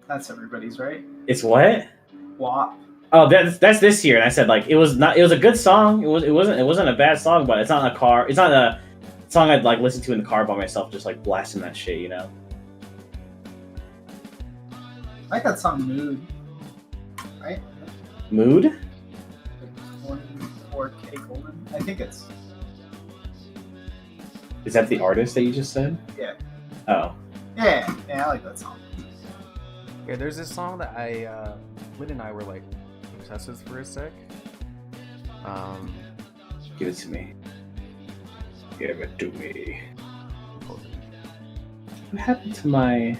That's everybody's, right? It's what? WAP. Oh, that's this year, and I said like it was a good song. It wasn't a bad song, but it's not a song I'd like listen to in the car by myself, just like blasting that shit, you know. I like that song Mood. Right? Mood? 24K Golden. I think it's. Is that the artist that you just said? Yeah. Oh. Yeah, I like that song. Yeah, there's this song that Lynn and I were like obsessed with for a sec. Give it to me. Give it to me. What happened to my...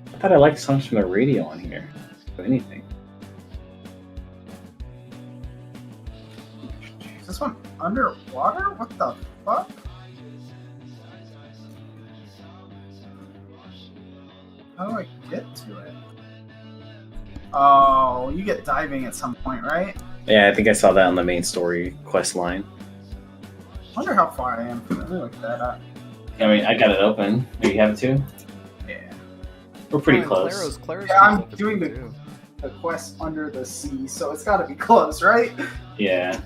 I thought I liked songs from the radio on here. Or anything. Is this one underwater? What the fuck? How do I get to it? Oh, you get diving at some point, right? Yeah, I think I saw that on the main story quest line. I wonder how far I am from it. Let me look that up. I mean, I got it open. Do you have it too? Yeah. We're pretty close. Claro's Yeah, I'm stuff is doing good, the- too. The quest under the sea, so it's gotta be close, right? Yeah.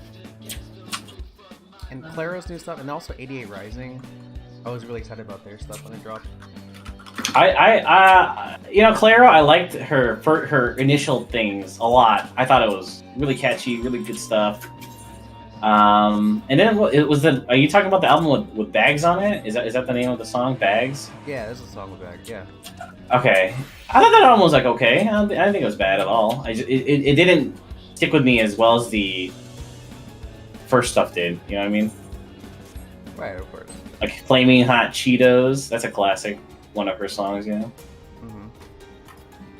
And Claro's new stuff, and also 88 Rising. I was really excited about their stuff when it dropped. Clara, I liked her initial things a lot. I thought it was really catchy, really good stuff. And then it was are you talking about the album with Bags on it? Is that the name of the song, Bags? Yeah, this is a song with Bags. Yeah. Okay, I thought that album was like okay. I didn't think it was bad at all. It didn't stick with me as well as the first stuff did. You know what I mean? Right, of course. Like Flaming Hot Cheetos. That's a classic. One of her songs, you know.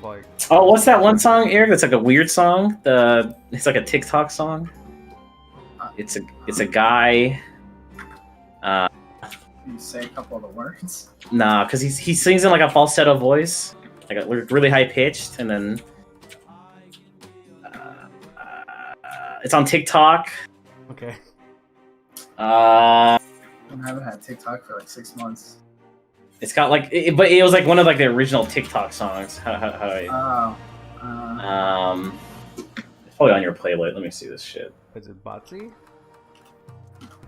like. Oh, what's that one song, Eric? That's like a weird song. It's like a TikTok song. It's a guy. Can you say a couple of the words? Nah, because he sings in like a falsetto voice, like a really high pitched, and then it's on TikTok. Okay. I haven't had TikTok for like 6 months. It's got like, but it was like one of like the original TikTok songs. How do I? It's probably on your playlist. Let me see this shit. Is it Batsy?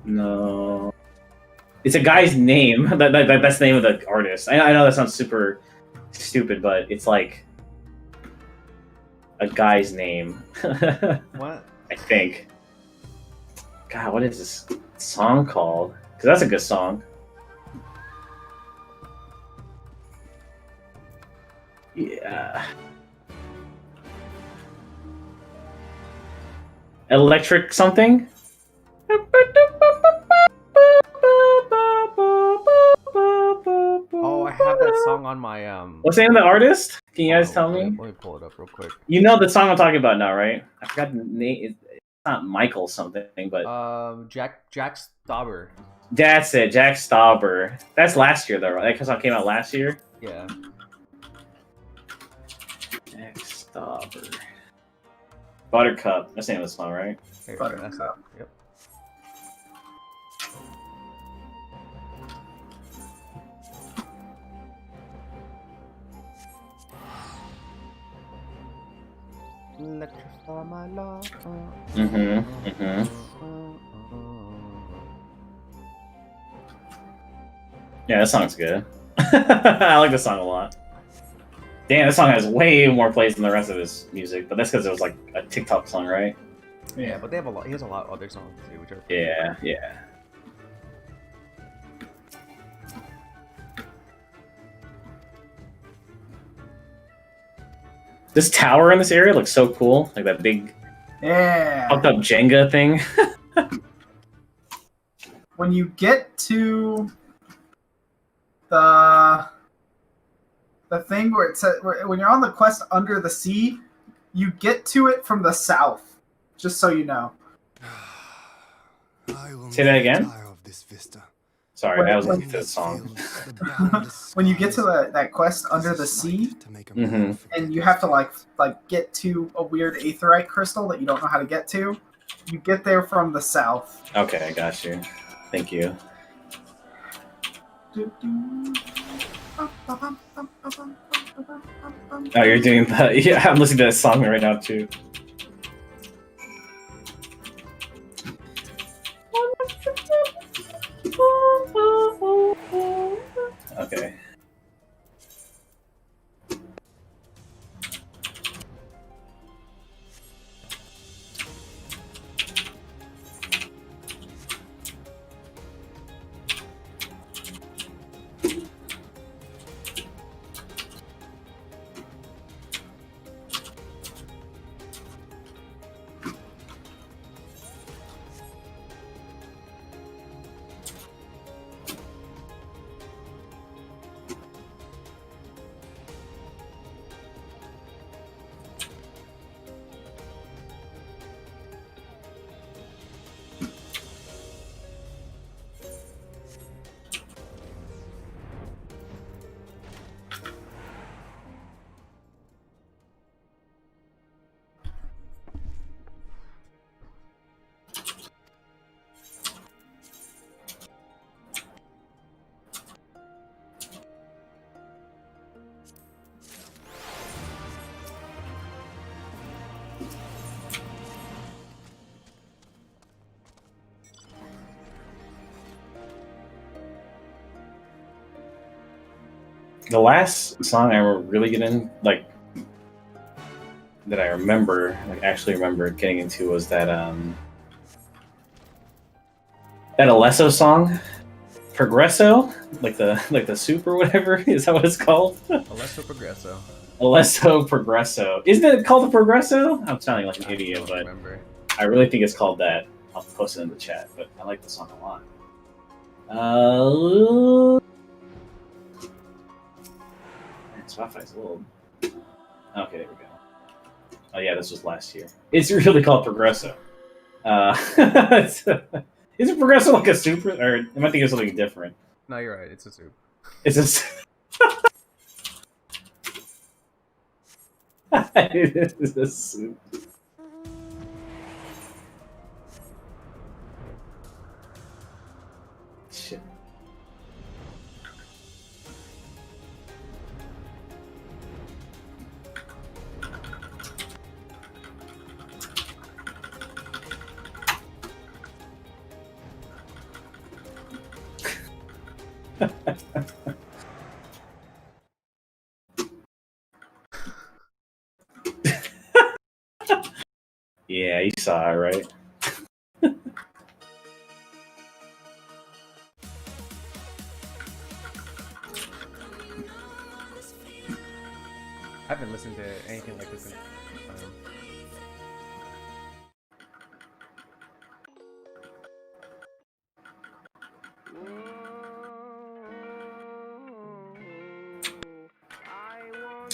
No, it's a guy's name. That's the name of the artist. I know that sounds super stupid, but it's like a guy's name. What? I think. God, what is this song called? Because that's a good song. Yeah. Electric something? Oh, I have that song on my What's the name of the artist? Can you guys tell me? Let me pull it up real quick. You know the song I'm talking about now, right? I forgot the name. It's not Michael something, but Jack Stauber. that's it, Jack Stauber. That's last year though, right? That song came out last year. Yeah. Jack Stauber. Buttercup. That's the name of the song, right? Here, Buttercup. that's it. Yep. Electrify my love. Yeah, that song's good. I like this song a lot. Damn, this song has way more plays than the rest of his music, but that's because it was like a TikTok song, right? Yeah, but they have a lot. He has a lot of other songs too, which are. Yeah. This tower in this area looks so cool, like that big, fucked up Jenga thing. When you get to the thing where it says when you're on the quest under the sea, you get to it from the south. Just so you know. Say that again. Sorry, I was When- listening to the song. When you get to that quest under the sea, Mhm. and you have to like get to a weird aetheryte crystal that you don't know how to get to, you get there from the south. Okay, I got you. Thank you. Oh, you're doing that? Yeah, I'm listening to that song right now too. Okay. The last song I really get in, like, that I remember, like, actually remember getting into was that Alesso song, Progresso, like the soup or whatever. Is that what it's called? Alesso Progresso. Alesso Progresso. Isn't it called the Progresso? I'm sounding like an idiot, but Remember. I really think it's called that. I'll post it in the chat, but I like the song a lot. Spotify's a little. Okay, there we go. Oh yeah, this was last year. It's really called Progresso. Is it Progresso like a super, or am I thinking of something different? No, you're right. It's a soup. It's a. It is a soup. Shit. Yeah, you saw it, right? I haven't listened to anything like this in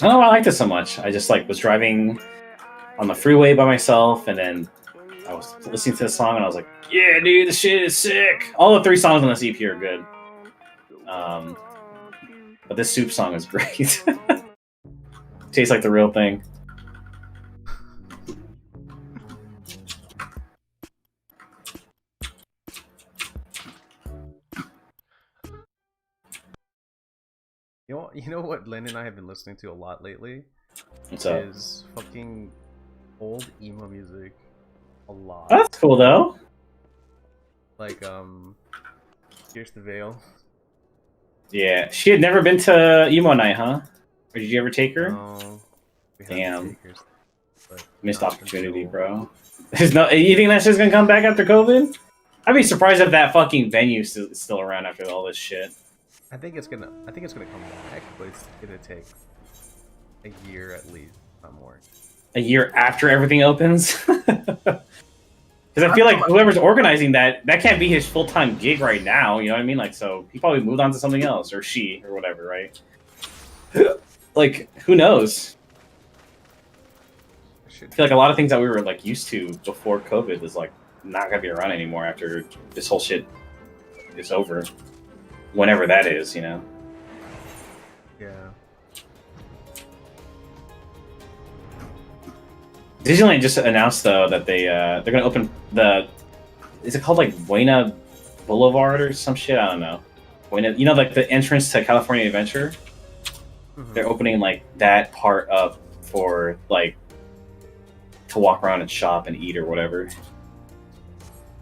Oh, I liked it so much. I just like was driving on the freeway by myself, and then I was listening to the song, and I was like, "Yeah, dude, this shit is sick." All the 3 songs on this EP are good, but this soup song is great. Tastes like the real thing. You know what Lynn and I have been listening to a lot lately? What's up? Is fucking old emo music. A lot. Oh, that's cool though. Like Pierce the Veil. Yeah, she had never been to emo night, huh? Or did you ever take her? No, we haven't Damn. takers, but Missed not opportunity, until- bro. There's no. You think that shit's gonna come back after COVID? I'd be surprised if that fucking venue is still around after all this shit. I think it's gonna come back, but it's gonna take a year at least, not more. A year after everything opens? Because I feel like whoever's organizing that can't be his full-time gig right now, you know what I mean? Like, so he probably moved on to something else, or she, or whatever, right? Like, who knows? I feel like a lot of things that we were, like, used to before COVID is, like, not gonna be around anymore after this whole shit is over. Whenever that is, you know? Yeah. Disneyland just announced though that they're gonna open the, is it called like Buena Boulevard or some shit? I don't know. Buena, you know, like the entrance to California Adventure. Mm-hmm. They're opening like that part up for like to walk around and shop and eat or whatever.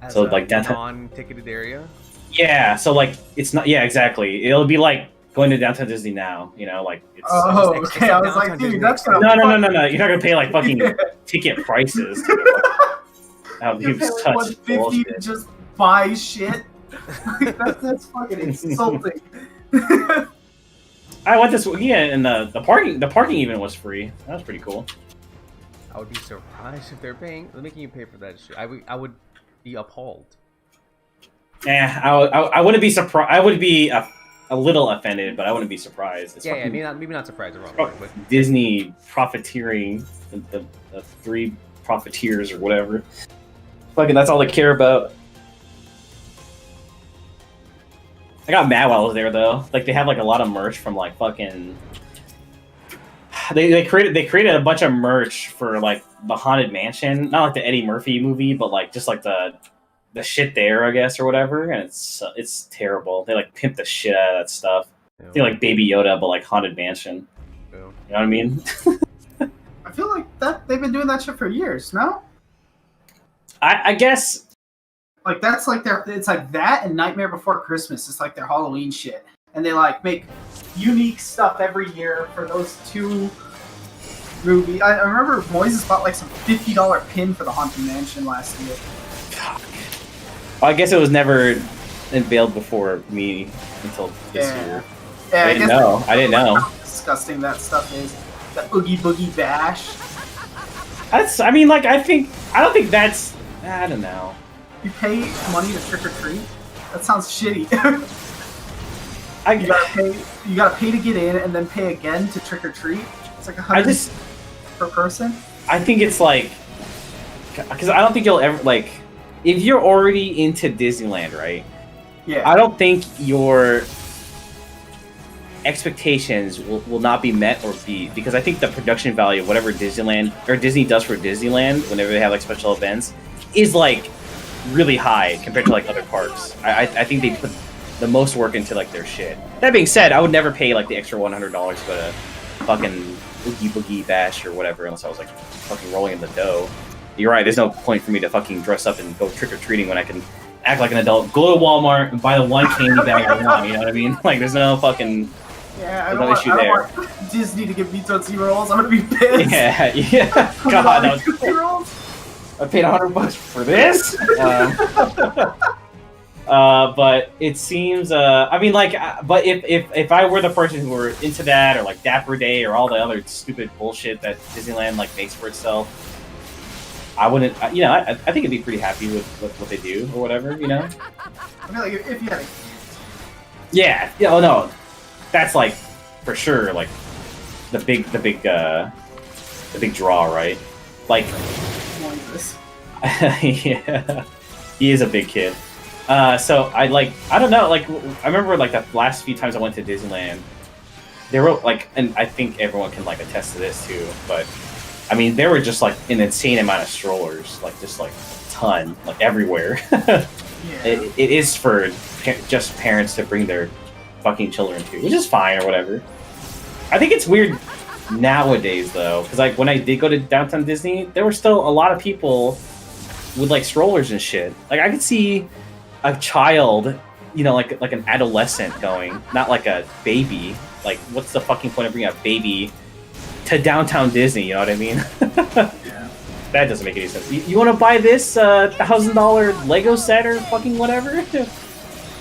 As So a like downtown, non-ticketed area. yeah. So like it's not, yeah, exactly. It'll be like going to downtown Disney now, you know, like it's. Oh, It's okay. I was downtown like, dude, Disney. that's gonna. No. You're not gonna pay like fucking ticket prices. That would You be pay such like 150 bullshit. to just buy shit. That's fucking insulting. I went this weekend, and the parking even was free. That was pretty cool. I would be surprised if they're making you pay for that shit. I would be appalled. I wouldn't be surprised. I would be a little offended, but I wouldn't be surprised. It's Yeah, fucking maybe not surprised. The wrong Oh, way, but Disney profiteering, the 3 profiteers or whatever. Fucking, that's all they care about. I got mad while I was there though. Like they have like a lot of merch from like fucking. They created a bunch of merch for like the Haunted Mansion, not like the Eddie Murphy movie, but like just like the shit there, I guess, or whatever. And it's terrible. They like pimp the shit out of that stuff. you They like Baby Yoda, but like Haunted Mansion. know, You know what I mean? I feel like that they've been doing that shit for years. No, I guess. like that's like their. It's like that and Nightmare Before Christmas. It's like their Halloween shit, and they like make unique stuff every year for those 2 movies. I remember Moises bought like some $50 pin for the Haunted Mansion last year. I guess it was never unveiled before me until this year. Yeah, I didn't know. I didn't know. How disgusting that stuff is. The Oogie Boogie Bash. I mean, like, I don't think that's. I don't know. You pay money to trick or treat. That sounds shitty. You gotta pay to get in, and then pay again to trick or treat. It's like I just per person? I think it's like, because I don't think you'll ever like, if you're already into Disneyland, right? Yeah. I don't think your expectations will not be met or beat, because I think the production value of whatever Disneyland or Disney does for Disneyland whenever they have like special events is like really high compared to like other parks. I think they put the most work into like their shit. That being said, I would never pay like the extra $100 to go to fucking Oogie Boogie Bash or whatever unless I was like fucking rolling in the dough. You're right, there's no point for me to fucking dress up and go trick-or-treating when I can act like an adult, go to Walmart and buy the one candy bag I want, you know what I mean? Like, there's no fucking... Yeah, I don't want Disney to give me Tootsie Rolls. I'm gonna be pissed. Yeah. God, that was... Tootsie Rolls? I paid $100 for this? But it seems, I mean, like, but if I were the person who were into that, or like Dapper Day, or all the other stupid bullshit that Disneyland like makes for itself, I wouldn't, you know, I think I'd be pretty happy with what they do or whatever, you know. I mean, like if you had a... Yeah. Oh no, that's like for sure like the big draw, right? Like, yeah, he is a big kid. So I don't know, like I remember like the last few times I went to Disneyland, there were like, and I think everyone can like attest to this too, but I mean there were just like an insane amount of strollers, like just like a ton, like everywhere. Yeah. It is for just parents to bring their fucking children to, which is fine or whatever. I think it's weird nowadays though, because like when I did go to Downtown Disney, there were still a lot of people with like strollers and shit. Like I could see a child, you know, like an adolescent going, not like a baby. Like, what's the fucking point of bringing a baby to Downtown Disney? You know what I mean? Yeah. That doesn't make any sense. You want to buy this $1,000 Lego set or fucking whatever,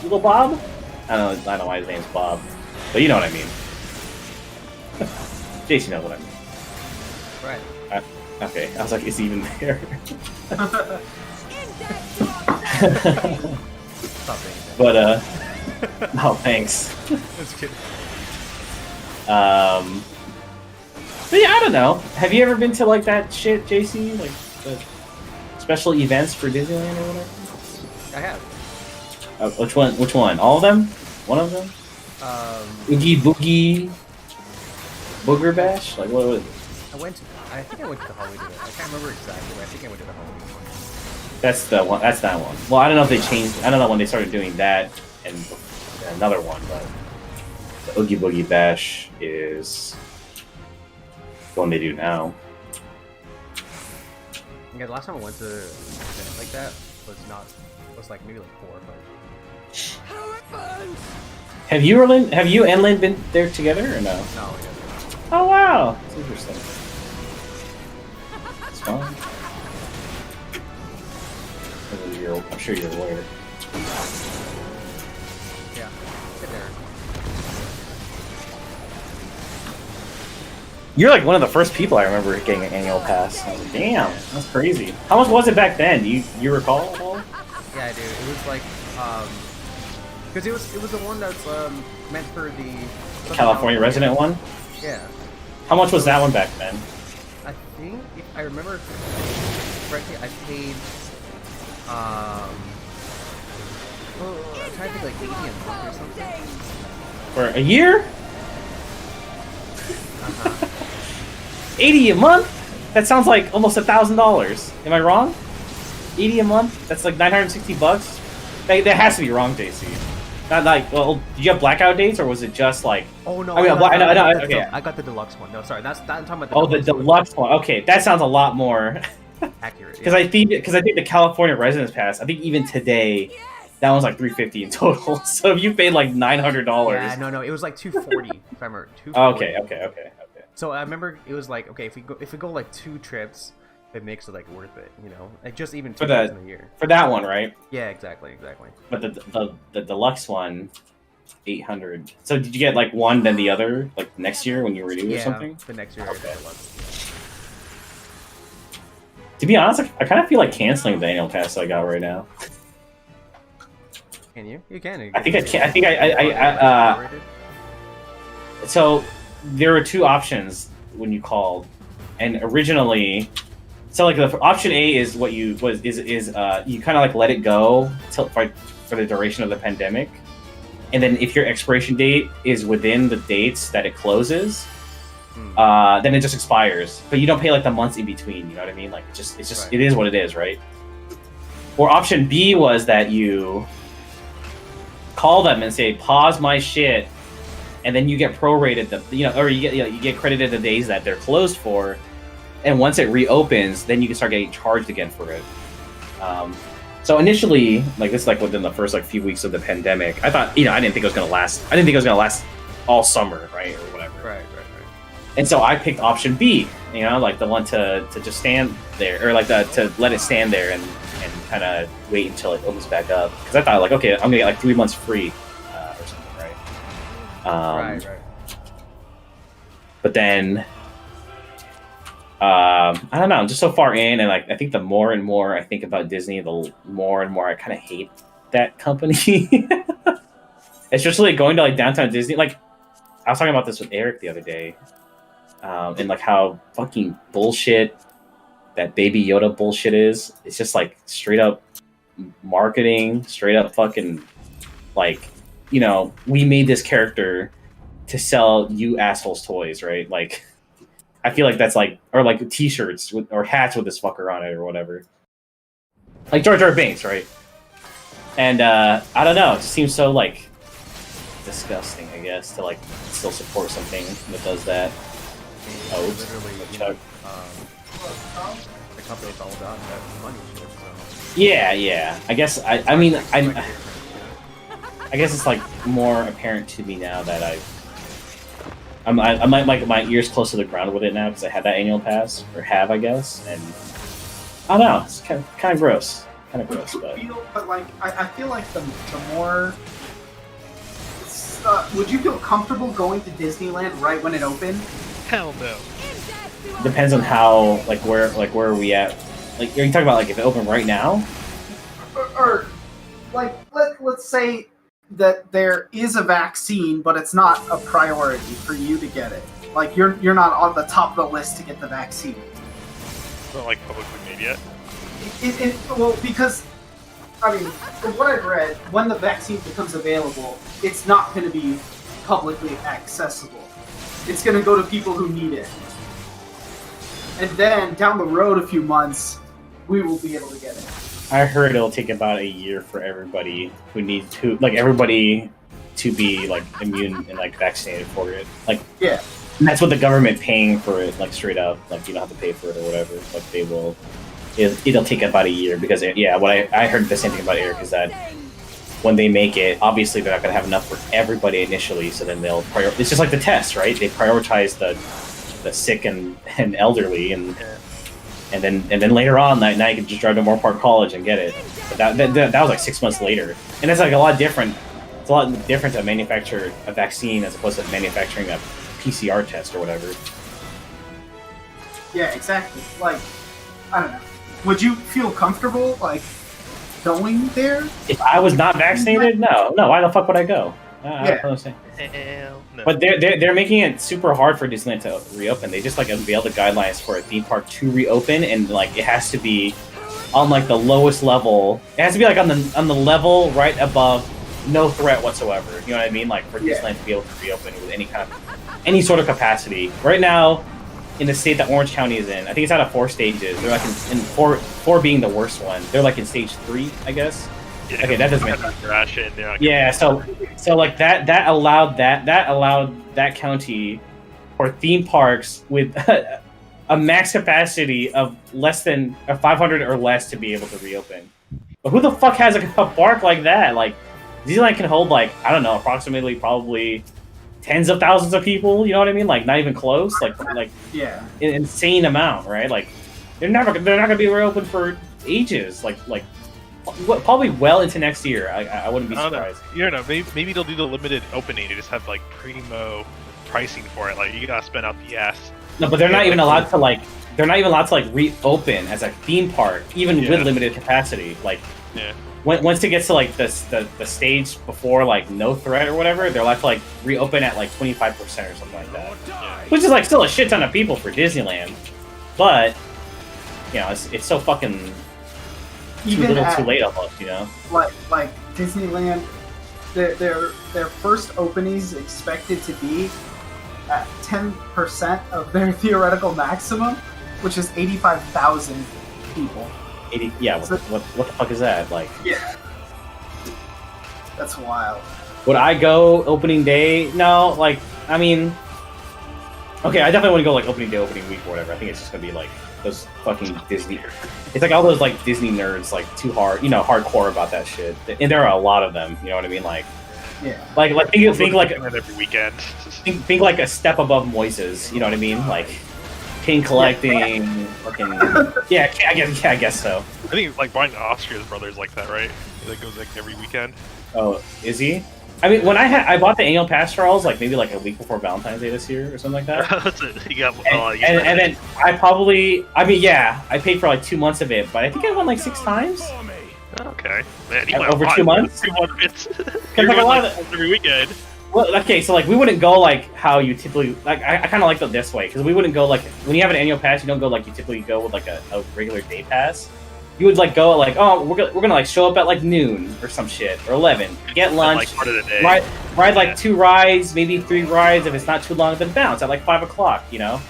little Bob? I don't know why his name's Bob, but you know what I mean. Jason knows what I mean. Right. Okay, I was like, is he even there? But no thanks. That's good. But yeah, I don't know. Have you ever been to like that shit, JC? Like the special events for Disneyland or whatever? I have. Which one? Which one? All of them? One of them? Oogie Boogie Booger Bash? Like what was it? I think I went to the Halloween event. I can't remember exactly, but I think I went to the Halloween one. That's the one. That's that one. Well, I don't know if they changed. I don't know when they started doing that and another one, but the Oogie Boogie Bash is the one they do now. Yeah, the last time I went to an event like that was like maybe like 4 or 5. Have you and Lynn been there together or no? No, we haven't. Oh wow, that's interesting. It's fun. I'm sure you're aware. Yeah, sit there. You're like one of the first people I remember getting an annual pass. I was like, damn, that's crazy. How much was it back then? Do you recall at all? Yeah, I do. It was like, because it was the one that's meant for the California resident one? Yeah. How much was that one back then? I think, if I remember correctly, I paid, I'm trying to think like 80 a month or something. For a year? 80 a month? That sounds like almost $1,000. Am I wrong? 80 a month? That's like 960 bucks? That has to be wrong, JC. Not like, well, did you have blackout dates or was it just like? Oh no! I mean, okay. I got the deluxe one. No, sorry, I'm talking about the. Oh, the deluxe one. Okay, that sounds a lot more accurate. Because I think the California Residence Pass, I think even today, that one's like $350 in total. So if you paid like $900. Yeah, no, it was like $240 if I remember. $240. Okay. So I remember it was like, okay, if we go like 2 trips, it makes it like worth it, you know, like just even 2 trips in a year. For that one, right? Yeah, exactly. But the deluxe one, $800. So did you get like one then the other like next year when you renew or something? The next year. Okay. To be honest, I kind of feel like canceling the annual pass I got right now. Can you? You can. I think I can. I think I so there were 2 options when you called. And originally, so like the option A is what you you kind of like let it go till for the duration of the pandemic, and then if your expiration date is within the dates that it closes, then it just expires. But you don't pay like the months in between. You know what I mean? Like it's just Right. It is what it is, right? Or option B was that you call them and say pause my shit, and then you get prorated or you get credited the days that they're closed for, and once it reopens, then you can start getting charged again for it. So initially, like this, like within the first like few weeks of the pandemic, I thought, I didn't think it was gonna last. I didn't think it was gonna last all summer, right, or whatever. Right. And so I picked option B, like the one to just stand there, or like to let it stand there and kind of wait until it opens back up. Because I thought, like, okay, I'm gonna get like 3 months free or something, right? Right. But then, I don't know. I'm just so far in, and like I think the more and more I think about Disney, the more and more I kind of hate that company. Especially going to like downtown Disney. Like I was talking about this with Eric the other day, and like how fucking bullshit that Baby Yoda bullshit is. It's just like straight up marketing, straight up fucking like, we made this character to sell you assholes toys, right? Like, I feel like that's like, or like t-shirts or hats with this fucker on it or whatever. Like Jar Jar Binks, right? And I don't know, it just seems so like disgusting, I guess, to like still support something that does that. Oh, oops. Literally, Chuck. The company's all about that money shit. So. Yeah. I guess I mean I guess it's like more apparent to me now that I'm like my ears close to the ground with it now because I had that annual pass, or have, I guess, and I don't know, it's kind of gross, But like I feel like the more. Would you feel comfortable going to Disneyland right when it opened? Hell no. depends on how where are we at? Like, are you talking about like if it opened right now? Or like let's say that there is a vaccine, but it's not a priority for you to get it. Like you're not on the top of the list to get the vaccine. It's not like publicly made yet. Well, because I mean, from what I've read, when the vaccine becomes available, it's not going to be publicly accessible. It's going to go to people who need it. And then, down the road a few months, we will be able to get it. I heard it'll take about a year for everybody who needs to, everybody to be, immune and, vaccinated for it. Yeah. And that's what the government paying for it, straight up. You don't have to pay for it or whatever. They will... It'll take about a year because, what I heard the same thing about Eric is that when they make it, obviously they're not going to have enough for everybody initially, so then they'll it's just like the test, right? They prioritize the sick and elderly, and then later on, now you can just drive to Moore Park College and get it. But that was 6 months later, and it's a lot different. It's a lot different to manufacture a vaccine as opposed to manufacturing a PCR test or whatever. Yeah, exactly. I don't know. Would you feel comfortable, going there? If I was not vaccinated, no. Why the fuck would I go? I don't understand. Hell no. But they're making it super hard for Disneyland to reopen. They just unveiled the guidelines for a theme park to reopen, and it has to be on the lowest level. It has to be on the level right above no threat whatsoever. You know what I mean? For Disneyland to be able to reopen with any sort of capacity. Right now, in the state that Orange County is in, I think it's out of 4 stages. They're in four being the worst one. They're in stage 3, I guess. Yeah, okay, that doesn't make sense. Yeah, so that allowed that county for theme parks with a max capacity of less than 500 or less to be able to reopen. But who the fuck has a park like that? Disneyland can hold I don't know, approximately probably tens of thousands of people. You know what I mean? Not even close. Yeah, an insane amount, right? They're not gonna be reopened for ages. Probably well into next year. I wouldn't be surprised. You don't know. Maybe they'll do the limited opening and just have primo pricing for it. You gotta spend out the ass. No, but they're not even allowed to They're not even allowed to reopen as a theme park, even with limited capacity. Once it gets to the stage before no threat or whatever, they're allowed to reopen at 25% or something like that. Yeah. Which is still a shit ton of people for Disneyland. but you know, it's so fucking too little, too late almost. You know, like Disneyland, their first openings expected to be at 10% of their theoretical maximum, which is 85,000 people. 80. Yeah. So, what the fuck is that? Like. Yeah. That's wild. Would I go opening day? No. Like, I mean. Okay, I definitely want to go like opening day, opening week, or whatever. I think it's just gonna be like those fucking Disney. It's like all those like Disney nerds, like too hard, you know, hardcore about that shit. And there are a lot of them. You know what I mean? Like, yeah. Like think like every weekend. think like a step above Moises. You know what I mean? Like pin collecting, fucking. Yeah, I guess so. I think like Brian Austria's brother's like that, right? He like goes like every weekend. Oh, is he? I mean, when I bought the annual pass, Charles, like maybe like a week before Valentine's Day this year or something like that. That's it. You got, and then I paid for like 2 months of it, but I think I went like 6 times. Okay, man, you went over 2 months. 2 months. Like a lot of every weekend. Well, okay, so like we wouldn't go like how you typically like. I kind of like it this way because we wouldn't go like when you have an annual pass, you don't go like you typically go with like a regular day pass. You would like go like, oh, we're gonna like show up at like noon or some shit or 11, get lunch, like part of the day. ride like 2 rides, maybe 3 rides if it's not too long, then bounce at like 5 o'clock, you know.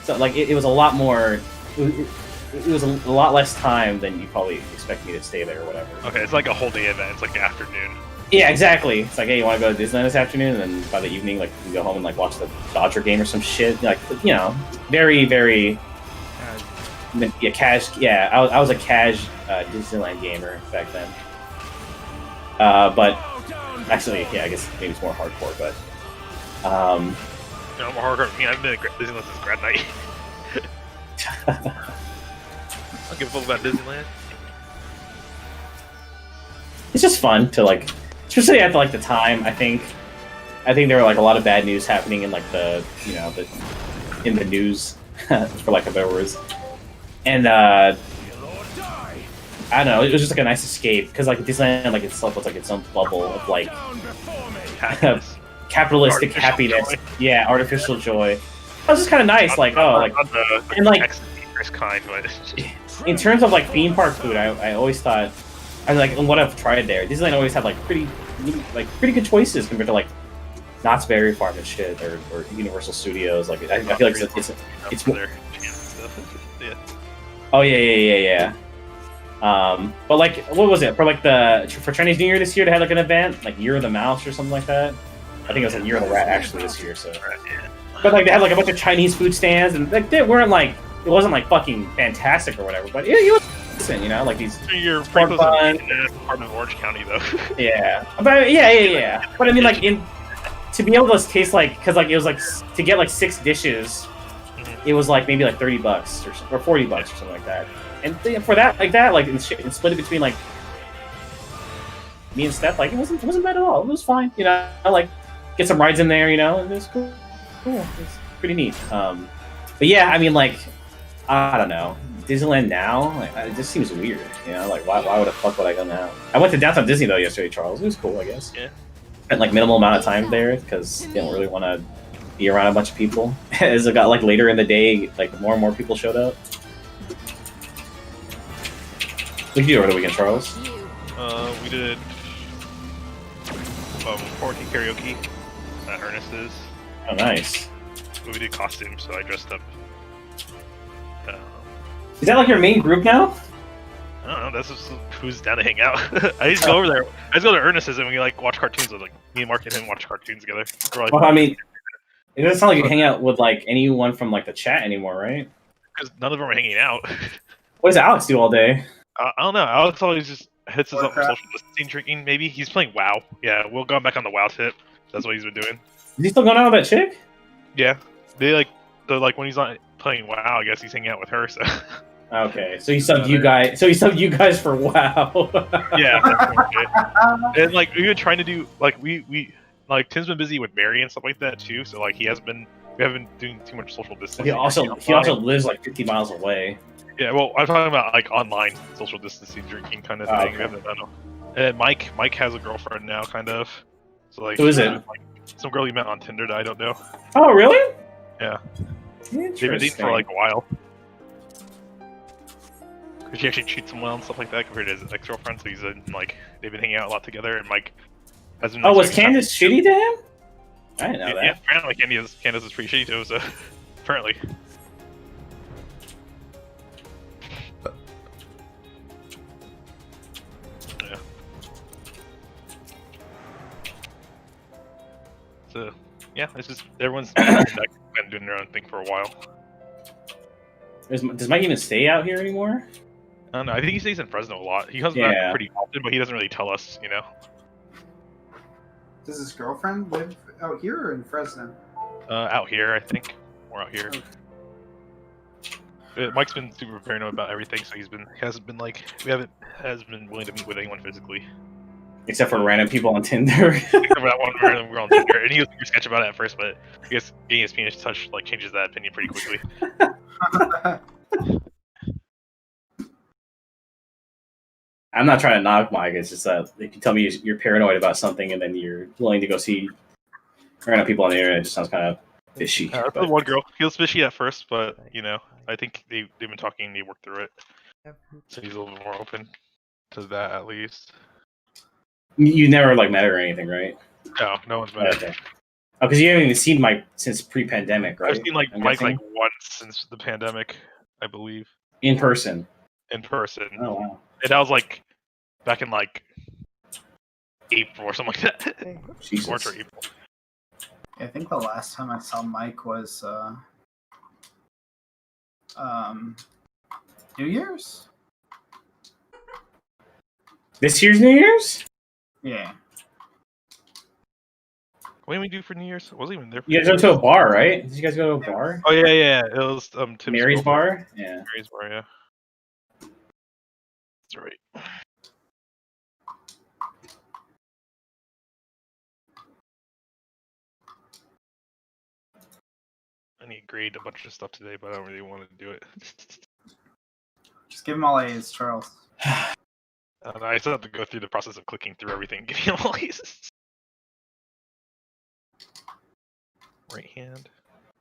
So like it was a lot more. It was a lot less time than you probably expect me to stay there or whatever. Okay, it's like a whole day event. It's like afternoon. Yeah, exactly. It's like, hey, you want to go to Disneyland this afternoon, and then by the evening, like, you can go home and like watch the Dodger game or some shit. Like, you know, very, very. Yeah, cash. Yeah, I was a cash Disneyland gamer back then. But actually, yeah, I guess maybe it's more hardcore. But no, more hardcore. I mean, I've been at Disneyland since grad night. I'll give a fuck about Disneyland. It's just fun to like, especially at like the time. I think there were like a lot of bad news happening in like in the news, for lack of better words. And I don't know, it was just like a nice escape because like Disneyland like itself was like its own bubble of like capitalistic happiness. Joy. Yeah, artificial joy. That was just kind of nice. Like and like kind, but in terms of like theme park food, I always thought like what I've tried there, Disneyland always had like pretty good choices compared to like Knott's Berry Farm and shit or Universal Studios. Like I feel like it's more. Yeah. Oh yeah. But like, what was it for like for Chinese New Year this year? They had like an event, like Year of the Mouse or something like that. I think it was like Year of the Rat actually this year. So, but like they had like a bunch of Chinese food stands, and like they weren't like it wasn't like fucking fantastic or whatever, but it was decent, you know, like these. So you're fun. Part of Orange County though. Yeah, but yeah. But I mean, like to be able to taste like because like it was like to get like 6 dishes. It was like maybe like $30 or $40 or something like that, and for that like and split it between like me and Steph, like it wasn't bad at all. It was fine, you know. Like get some rides in there, you know. It was cool. It's pretty neat. But yeah, I mean, like I don't know, Disneyland now, like, it just seems weird, you know. Like why the fuck would I go now? I went to Downtown Disney though yesterday, Charles. It was cool, I guess. Yeah. Spent like minimal amount of time there because didn't really want to be around a bunch of people. As it got like later in the day, like more and more people showed up. What did you do over the weekend, Charles? We did 14 karaoke at Ernest's. Oh, nice. We did costumes, so I dressed up. Is that like your main group now? I don't know. That's just who's down to hang out. I used to go over there. I used to go to Ernest's and we like watch cartoons. Like me and Mark and him watch cartoons together. Like, well, I mean. It doesn't sound like you hang out with like anyone from like the chat anymore, right? Because none of them are hanging out. What does Alex do all day? I don't know. Alex always just hits us up for social distancing drinking. Maybe he's playing WoW. Yeah, we'll go back on the WoW tip. That's what he's been doing. Is he still going out with that chick? Yeah, they're like when he's not playing WoW, I guess he's hanging out with her. So. Okay, so he subbed you guys. So he subbed you guys for WoW. Yeah, and like we've been trying to do like we. Like Tim's been busy with Mary and stuff like that too, so like we haven't been doing too much social distancing. He also lives like 50 miles away. Yeah, well, I'm talking about like online social distancing, drinking kind of thing. Okay. I don't know. And Mike has a girlfriend now, kind of. So like, who is it? Like, some girl he met on Tinder that I don't know. Oh, really? Yeah. They've been dating for like a while. she actually treats him well and stuff like that compared to his ex-girlfriend. So he's like they've been hanging out a lot together, and Mike has been. Oh, like, was spending time- Candace shitty to him? I didn't know that. Yeah, apparently Candace is pretty shitty to him. So apparently. Yeah. So yeah, it's just everyone's been doing their own thing for a while. Does Mike even stay out here anymore? I don't know. I think he stays in Fresno a lot. He comes Yeah. back pretty often, but he doesn't really tell us, you know. Does his girlfriend live out here or in Fresno? Out here, I think. More out here. Mike's been super paranoid about everything, so hasn't been willing to meet with anyone physically. Except for random people on Tinder. Except for that one random girl on Tinder, and he was super sketchy about it at first, but I guess getting his penis touched like changes that opinion pretty quickly. I'm not trying to knock Mike. It's just that if you tell me you're paranoid about something and then you're willing to go see random people on the internet, it just sounds kind of fishy. That's the one girl. He was fishy at first, but you know, I think they've been talking. They worked through it, so he's a little bit more open to that at least. You never like met her or anything, right? No one's met her. Okay. Oh, because you haven't even seen Mike since pre-pandemic, right? I've seen like I'm Mike guessing? like once since the pandemic, I believe, In person. in person. Oh wow. And that was like back in like April or something like that. Jesus. March or April. I think the last time I saw Mike was New Year's. This year's New Year's? Yeah. What did we do for New Year's? I wasn't even there. For You guys New went to Year's. a bar, right? Did you guys go to a bar? Oh yeah. It was Tim's Mary's girlfriend. bar? Yeah. Mary's bar, yeah. That's right. I need to grade a bunch of stuff today, but I don't really want to do it. Just give him all A's, Charles. I still have to go through the process of clicking through everything and getting all these. Right hand.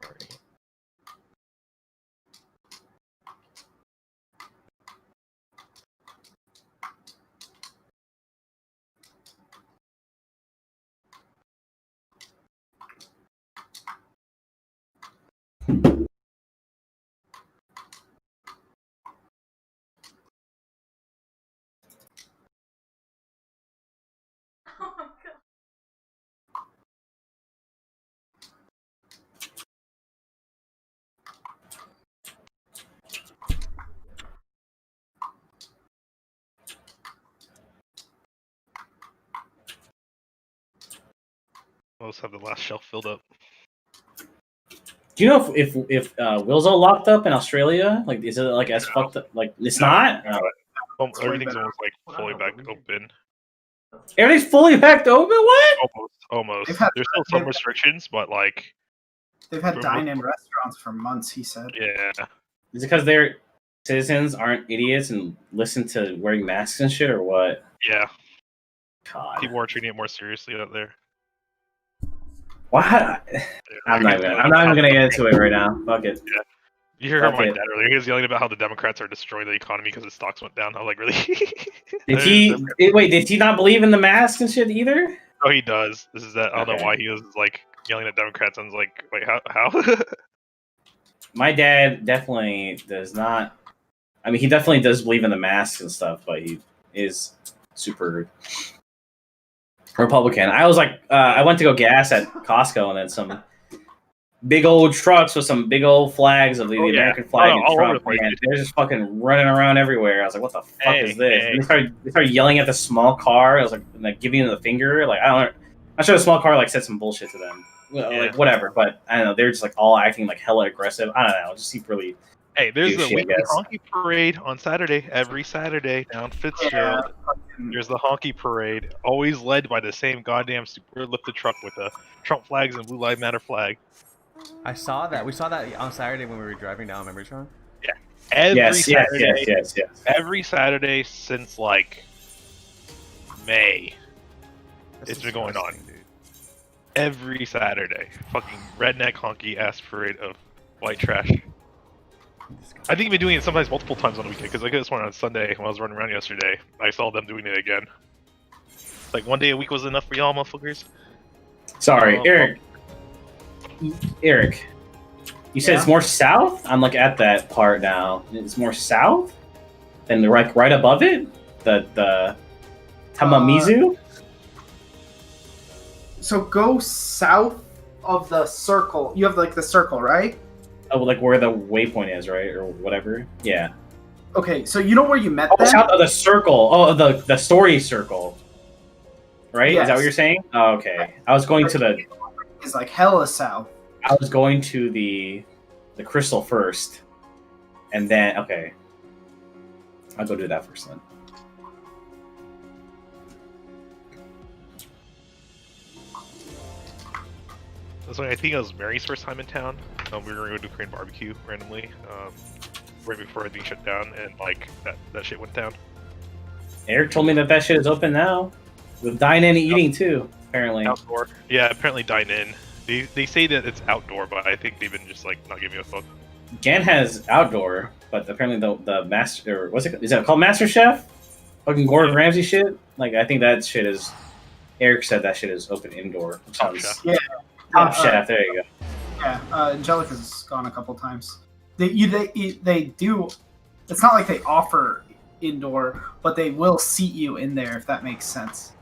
Right. Let's have the last shelf filled up. Do you know if Will's all locked up in Australia? Like, is it like as fucked up? Like, it's not. Everything's almost like fully back open. Everything's fully back open. What? Almost. They've had- There's still some restrictions, but like, They've had dine-in restaurants for months, he said. yeah. Is it because their citizens aren't idiots and listen to wearing masks and shit, or what? Yeah. God. People are treating it more seriously out there. What? I'm not even gonna get into it right now. Fuck it. Yeah. You heard my Okay. dad earlier. He was yelling about how the Democrats are destroying the economy because the stocks went down. I was like, really? Did he not believe in the masks and shit either? Oh, he does. This is that. I don't Okay. know why he was like yelling at Democrats. I was like, wait, how? My dad definitely does not. I mean, he definitely does believe in the masks and stuff, but he is super Republican. I was like, I went to go gas at Costco, and then some big old trucks with some big old flags of the American flag and all over Trump. the place. Man, they're just fucking running around everywhere. I was like, what the fuck is this? Hey. And they started yelling at the small car. I was like giving them the finger. Like, I'm sure the small car like said some bullshit to them. Like whatever, but I don't know. They're just like all acting like hella aggressive. I don't know. It just seemed really. Hey, there's Douchey, a I weekly guess. honky parade on Saturday. Every Saturday down Fitzgerald. There's the honky parade, always led by the same goddamn super lifted truck with the Trump flags and Blue Lives Matter flag. I saw that. We saw that on Saturday when we were driving down. Remember, Sean? Yes. Yes. Every Saturday since like May. It's been going on. Dude. Every Saturday. Fucking redneck honky ass parade of white trash. I think they've been doing it sometimes multiple times on the weekend, because I got this one on Sunday when I was running around yesterday. I saw them doing it again. Like, one day a week was enough for y'all, motherfuckers? Sorry, Eric. Eric, you said it's more south? I'm like at that part now. It's more south than the right above it? The Tamamizu? So go south of the circle. You have like the circle, right? Oh, like where the waypoint is, right? Or whatever? Yeah. Okay, so you know where you met Oh, them? south of the circle. Oh, the story circle. Right? Yes. Is that what you're saying? Oh, okay. I was going to the... It's like hella south. I was going to the crystal first. And then... Okay. I'll go do that first then. So I think it was Mary's first time in town. We were going to do Korean barbecue randomly, right before everything shut down, and like that shit went down. Eric told me that shit is open now. With dine-in and eating too, apparently. Outdoor. Yeah, apparently dine in. They say that it's outdoor, but I think they've been just like not giving a fuck. Gan has outdoor, but apparently the master, or what's it? Is that called Master Chef? Fucking Gordon Ramsay shit. Like I think that shit is. Eric said that shit is open indoor. Top Chef. Yeah. Top Chef. There you go. Yeah, Angelica's gone a couple times. They do. It's not like they offer indoor, but they will seat you in there if that makes sense.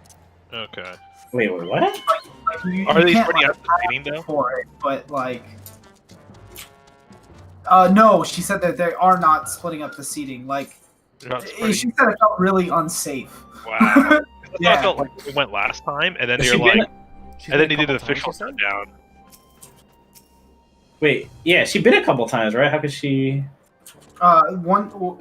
Okay. Wait, what? Like, Are they can't, spreading like, out the seating though? for it, but like, no, she said that they are not splitting up the seating. Like, They're not she spreading. said it felt really unsafe. Wow. That's Yeah. how I felt like it went last time, and then Has they she were been- like, and then they did the official shutdown. Wait, yeah, she's been a couple times, right? How could she?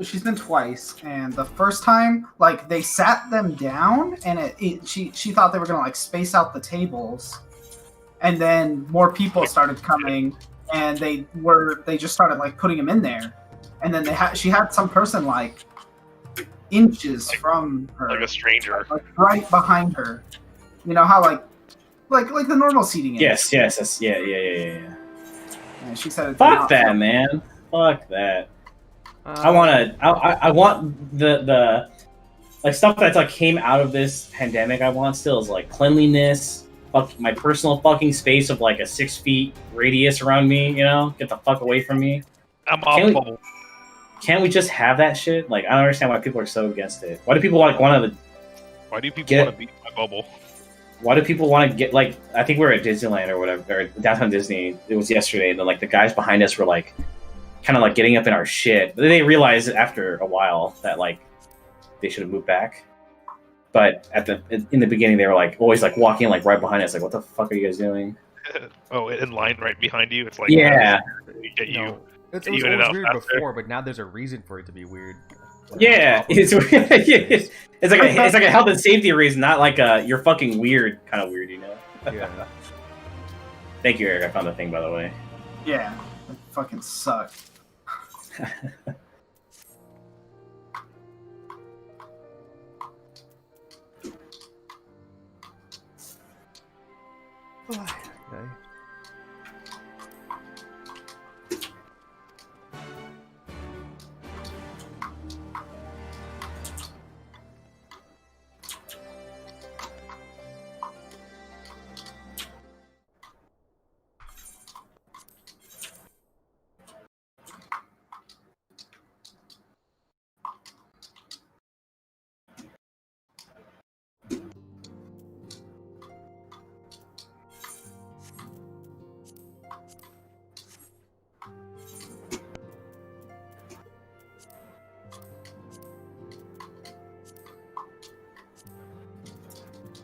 She's been twice, and the first time, like, they sat them down, and she thought they were gonna like space out the tables, and then more people started coming, and they just started like putting them in there, and then she had some person like inches from her, Like a stranger. like right behind her. You know how like the normal seating is. Yes, that's, yeah. And she said, Fuck that, man. Fuck that. I want the like stuff that's like came out of this pandemic. I want still is like cleanliness, my personal fucking space of like a 6 feet radius around me. You know, get the fuck away from me. I'm off bubble. Can't we just have that shit? Like, I don't understand why people are so against it. Why do people like want to? Why do people want to beat my bubble? Why do people want to get like? I think we were at Disneyland or whatever, or downtown Disney. It was yesterday, and then like the guys behind us were like, kind of like getting up in our shit. But they realized after a while that like they should have moved back. But in the beginning, they were like always like walking like right behind us. Like, what the fuck are you guys doing? Oh, in line right behind you. It's like Yeah. Get you. No. It You was in and always out weird faster. before, but now there's a reason for it to be weird. Yeah, it's like a health and safety reason, not like a you're fucking weird kind of weird, you know. Yeah. Thank you, Eric. I found the thing, by the way. Yeah, it fucking sucked. Okay.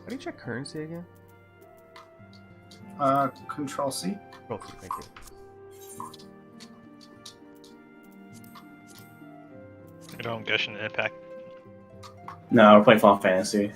How do you check currency again? Control C. Oh, thank you. You know, I'm guessing Impact. No, we're playing Final Fantasy.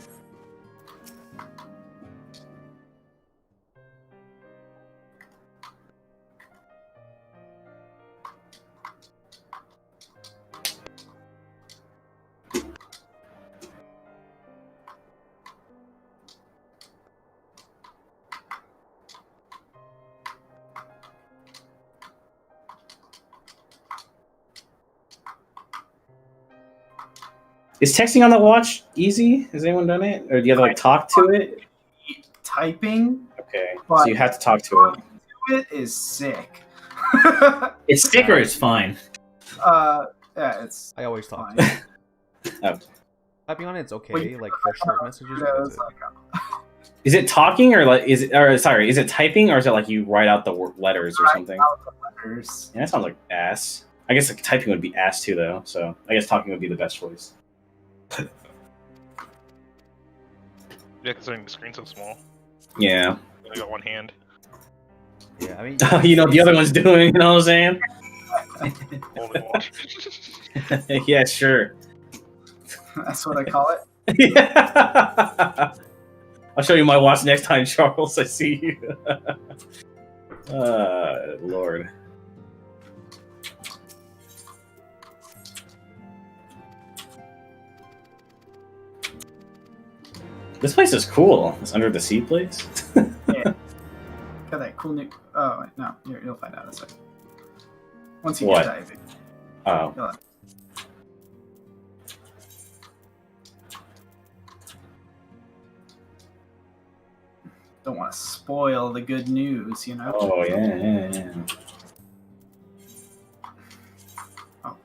Is texting on the watch easy? Has anyone done it? Or do you have to like talk to it? Typing. Okay, But so you have to talk to it. It is sick. It's sick or it's fine? Yeah, it's I always talk. fine. Oh. Typing on it's okay, Wait, like for short messages. Yeah, but it's that's it. like, Is it talking or like is it typing or is it like you write out the letters or something? letters. Yeah, that sounds like ass. I guess like typing would be ass too though, so I guess talking would be the best choice. Yeah, considering the screen's so small. Yeah. I got one hand. Yeah, I mean, You know what the other one's doing, you know what I'm saying? Only one. Yeah, sure. That's what I call it. Yeah. I'll show you my watch next time, Charles. I see you. Lord. This place is cool. It's under the sea place. Yeah. Got that cool new. Oh wait, no, you'll find out in a second. Once you What? get diving. Oh. You'll- Don't want to spoil the good news, you know. Oh yeah. Oh.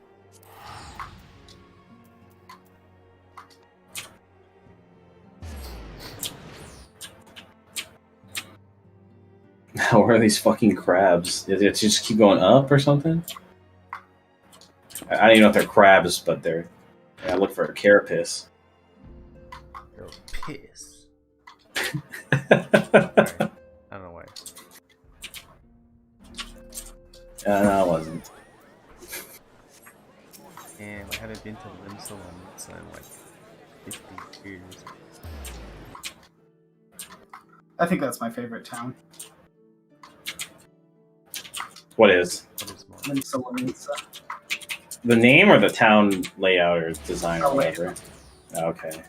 Where are these fucking crabs? Did it just keep going up or something? I don't even know if they're crabs, but they're. I look for a carapace. You're piss. Alright, I don't know why. No, it wasn't. Damn, I haven't been to Limsa in like 50 years. I think that's my favorite town. What is? What is more? Limsa. The name or the town layout or design or Oh, wait. whatever? Okay.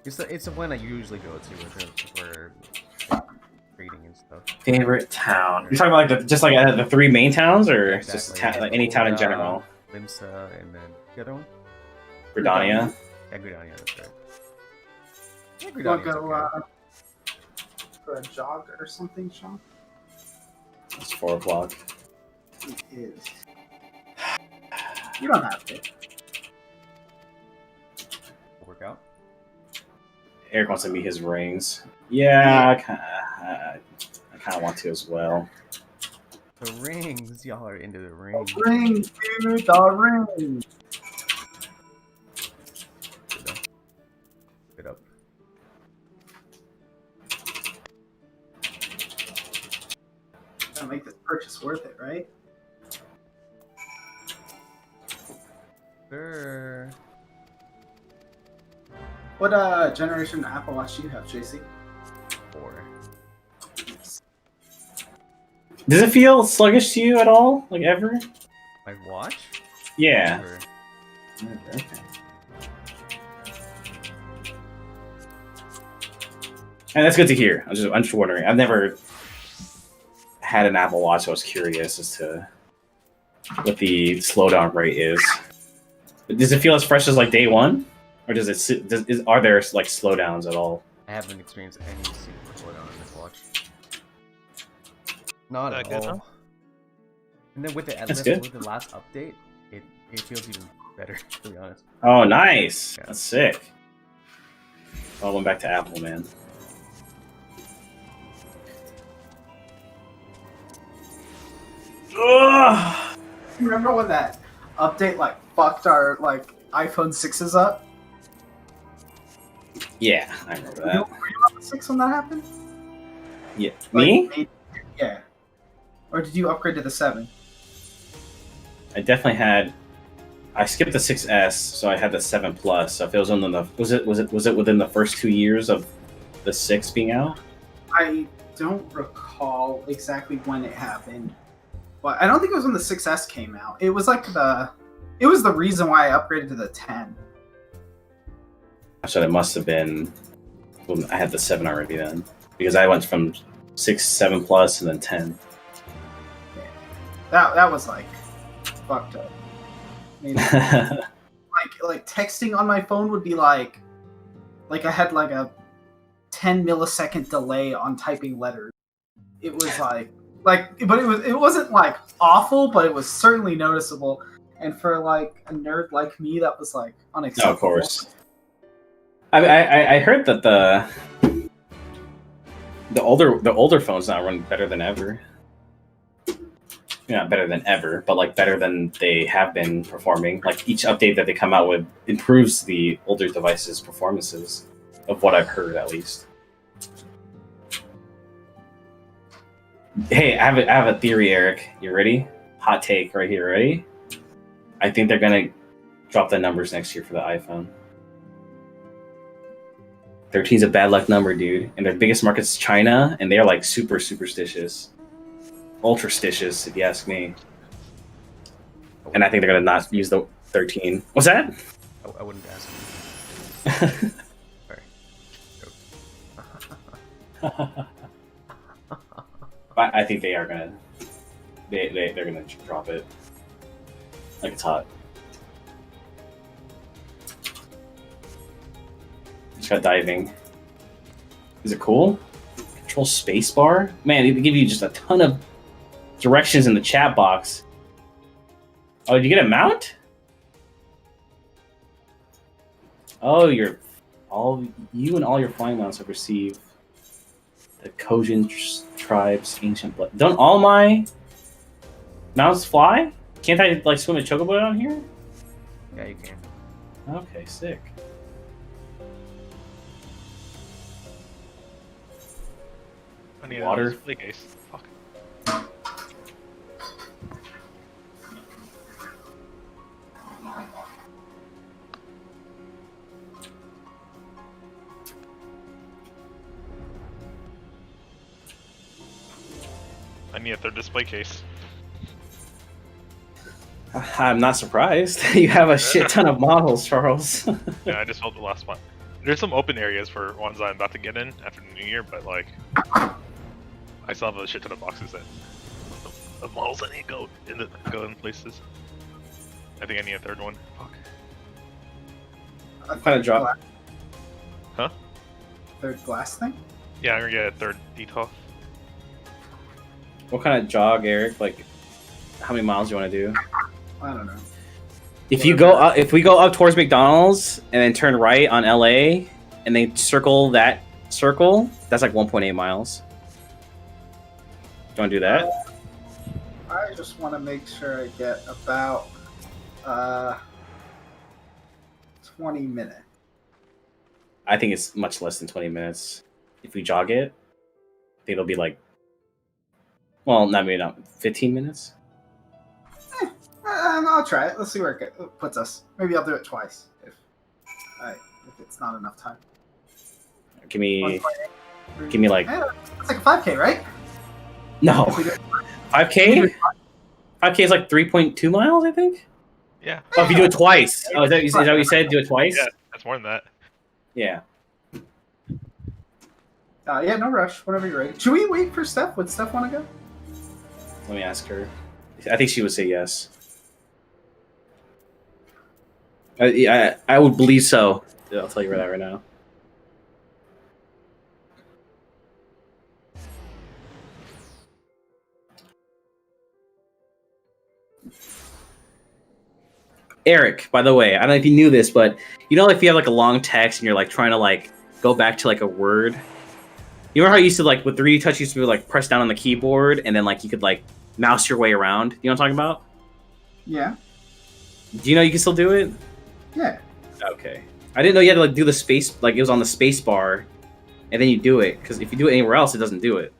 It's the one I usually go to for reading and stuff. Favorite town? You're talking about like just like the three main towns, or just Exactly. like any town in general? Limsa and then the other one? Gridania? Yeah, Gridania, that's right. Yeah, You want to Gridania's go okay. for a jog or something, Sean? It's 4 o'clock. It is. You don't have to. Work out? Eric wants to meet his rings. Yeah, I kind of want to as well. The rings, y'all are into the rings. The ring, dude, the ring. Get up. Gotta make this purchase worth it, right? Sure. What generation Apple Watch do you have, JC? 4. Does it feel sluggish to you at all? Like ever? My watch? Yeah. Sure. Okay. And that's good to hear. I'm just wondering. I've never had an Apple Watch, so I was curious as to what the slowdown rate is. Does it feel as fresh as like day one, or does it? Are there like slowdowns at all? I haven't experienced any super slowdown on this watch. Not at good, all. huh? And then with the That's good. with the last update, it feels even better, to be honest. Oh, nice. Yeah. That's sick. I went back to Apple, man. Ugh. Remember when that update like fucked our like iPhone 6s up? Yeah, I remember Were you that. on the 6 when that happened? Yeah, Like, me? Yeah. Or did you upgrade to the 7? I definitely had. I skipped the 6S, so I had the 7 Plus. So if it was on the was it within the first 2 years of the 6 being out? I don't recall exactly when it happened, but I don't think it was when the 6S came out. It was like it was the reason why I upgraded to the 10. So it must have been when I had the 7 already then, because I went from 6, 7 Plus, and then 10. That was like fucked up. I mean, like like texting on my phone would be like I had like a 10 millisecond delay on typing letters. It was but it wasn't like awful, but it was certainly noticeable. And for like a nerd like me, that was like unacceptable. No, of course. I heard that the older phones now run better than ever. Not better than ever, but like better than they have been performing. Like each update that they come out with improves the older devices' performances, of what I've heard at least. Hey, I have a theory, Eric. You ready? Hot take right here. Ready? I think they're gonna drop the numbers next year for the iPhone. 13's a bad luck number, dude. And their biggest market's China, and they're like super superstitious. Ultra-stitious, if you ask me. And I think they're gonna not use the 13. What's that? I wouldn't ask you. Sorry. I think they are gonna. They're gonna drop it. Like it's hot. Just got diving. Is it cool? Control spacebar? Man, they give you just a ton of directions in the chat box. Oh, did you get a mount? Oh, you and all your flying mounts have received the Kojin tribe's ancient blood. Don't all my mounts fly? Can't I like swim a chocobo down here? Yeah, you can. Okay, sick. I need Water. a display case. Fuck. I need a third display case. I'm not surprised. You have a shit ton of models, Charles. Yeah, I just sold the last one. There's some open areas for ones I'm about to get in after the new year, but like, I still have a shit ton of boxes that of models that need to go in places. I think I need a third one. Fuck. What kind of drop? Huh? Third glass thing? Yeah, I'm gonna get a third detail. What kind of jog, Eric? Like, how many miles do you want to do? I don't know. If you go up, if we go up towards McDonald's and then turn right on LA and then circle that circle, that's like 1.8 miles. Do you want to do that? I just want to make sure I get about 20 minutes. I think it's much less than 20 minutes. If we jog it, I think it'll be like, well, maybe not 15 minutes. I'll try it. Let's see where it puts us. Maybe I'll do it twice if it's not enough time. Give me 1.8. like It's like a 5K, right? no If we do it- 5K. 5K is like 3.2 miles, I think. Yeah. Oh, if you do it twice. Oh, is that what you said? Do it twice? Yeah, that's more than that. Yeah. Yeah, no rush. Whenever you're ready. Should we wait for Steph? Would Steph want to go? Let me ask her. I think she would say yes. I would believe so. I'll tell you that right now. Eric, by the way, I don't know if you knew this, but you know, if you have like a long text and you're like trying to like go back to like a word, you remember how you used to like with 3D touch, you used to like press down on the keyboard and then like you could like mouse your way around. You know what I'm talking about? Yeah. Do you know you can still do it? Yeah. Okay. I didn't know you had to like do the space, like it was on the space bar, and then you do it. Because if you do it anywhere else, it doesn't do it.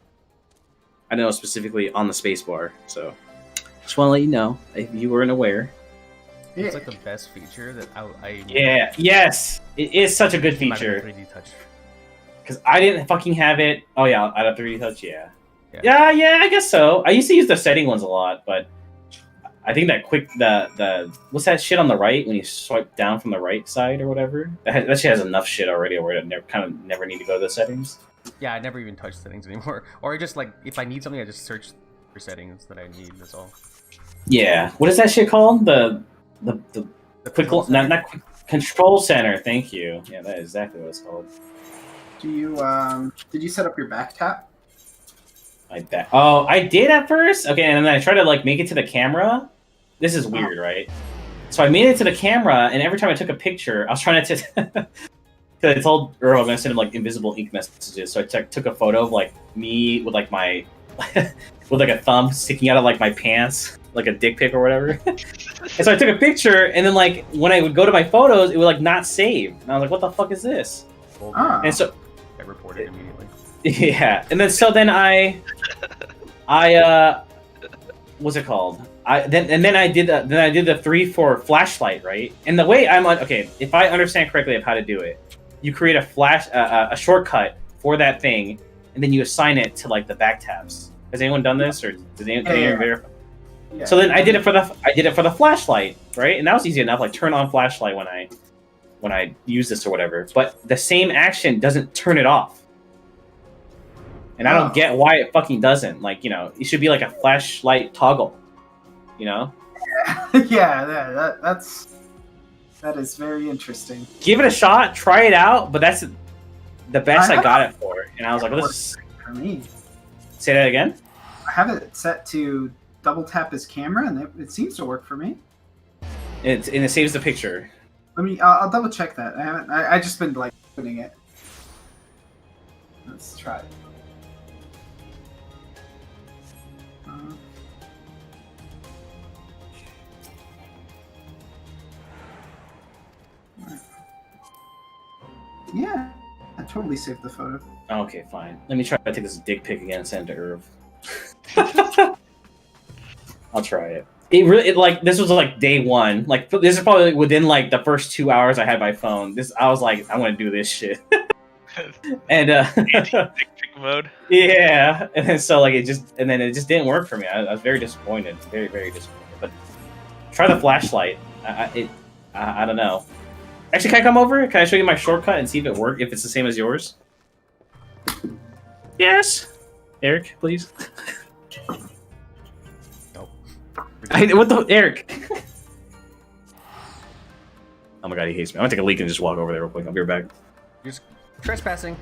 I know specifically on the space bar, so just want to let you know if you weren't aware. Yeah. It's like the best feature that I Yeah. Yes, it is such a good I'm not feature. 3D touch. Because I didn't fucking have it. Oh yeah, I had a 3D touch. Yeah. Yeah. Yeah. I guess so. I used to use the setting ones a lot, but I think that quick the what's that shit on the right when you swipe down from the right side or whatever? That shit has enough shit already where I never need to go to the settings. Yeah, I never even touch settings anymore. Or I just like if I need something, I just search for settings that I need. That's all. Yeah. What is that shit called? The not quick control center. Thank you. Yeah, that is exactly what it's called. Do you did you set up your back tap? Oh, I did at first. Okay, and then I tried to like make it to the camera. This is weird, right? So I made it to the camera, and every time I took a picture, I was trying to. I told Earl I'm gonna send him like invisible ink messages. So I took a photo of like me with like my with like a thumb sticking out of like my pants, like a dick pic or whatever. And so I took a picture, and then like when I would go to my photos, it would like not save, and I was like, "What the fuck is this?" And so I reported immediately. yeah, and then I what's it called? Then I did the 3-4 flashlight, right? And the way okay, if I understand correctly of how to do it, you create a shortcut for that thing, and then you assign it to like the back tabs. Has anyone done this, or did anyone verify? Yeah. So then I did it for the flashlight, right? And that was easy enough. Like turn on flashlight when I use this or whatever. But the same action doesn't turn it off. And I don't get why it fucking doesn't. Like, you know, it should be like a flashlight toggle. You know? Yeah, that is very interesting. Give it a shot, try it out, but that's the best I got it for. And I was like, well, this is for me. Say that again? I have it set to double tap his camera, and it seems to work for me. And it saves the picture. I'll double check that. I just been like putting it. Let's try it. Yeah, I totally saved the photo. Okay, fine. Let me try to take this dick pic again and send it to Irv. I'll try it. This was like day one. Like this is probably within like the first 2 hours I had my phone. I was like, I'm gonna do this shit. And dick pic mode. Yeah, and then so like it just didn't work for me. I was very disappointed. Very, very disappointed. But try the flashlight. I don't know. Actually, can I come over? Can I show you my shortcut and see if it works? If it's the same as yours? Yes. Eric, please. Nope. What the Eric? Oh my god, he hates me. I'm gonna take a leak and just walk over there real quick. I'll be right back. You're just trespassing.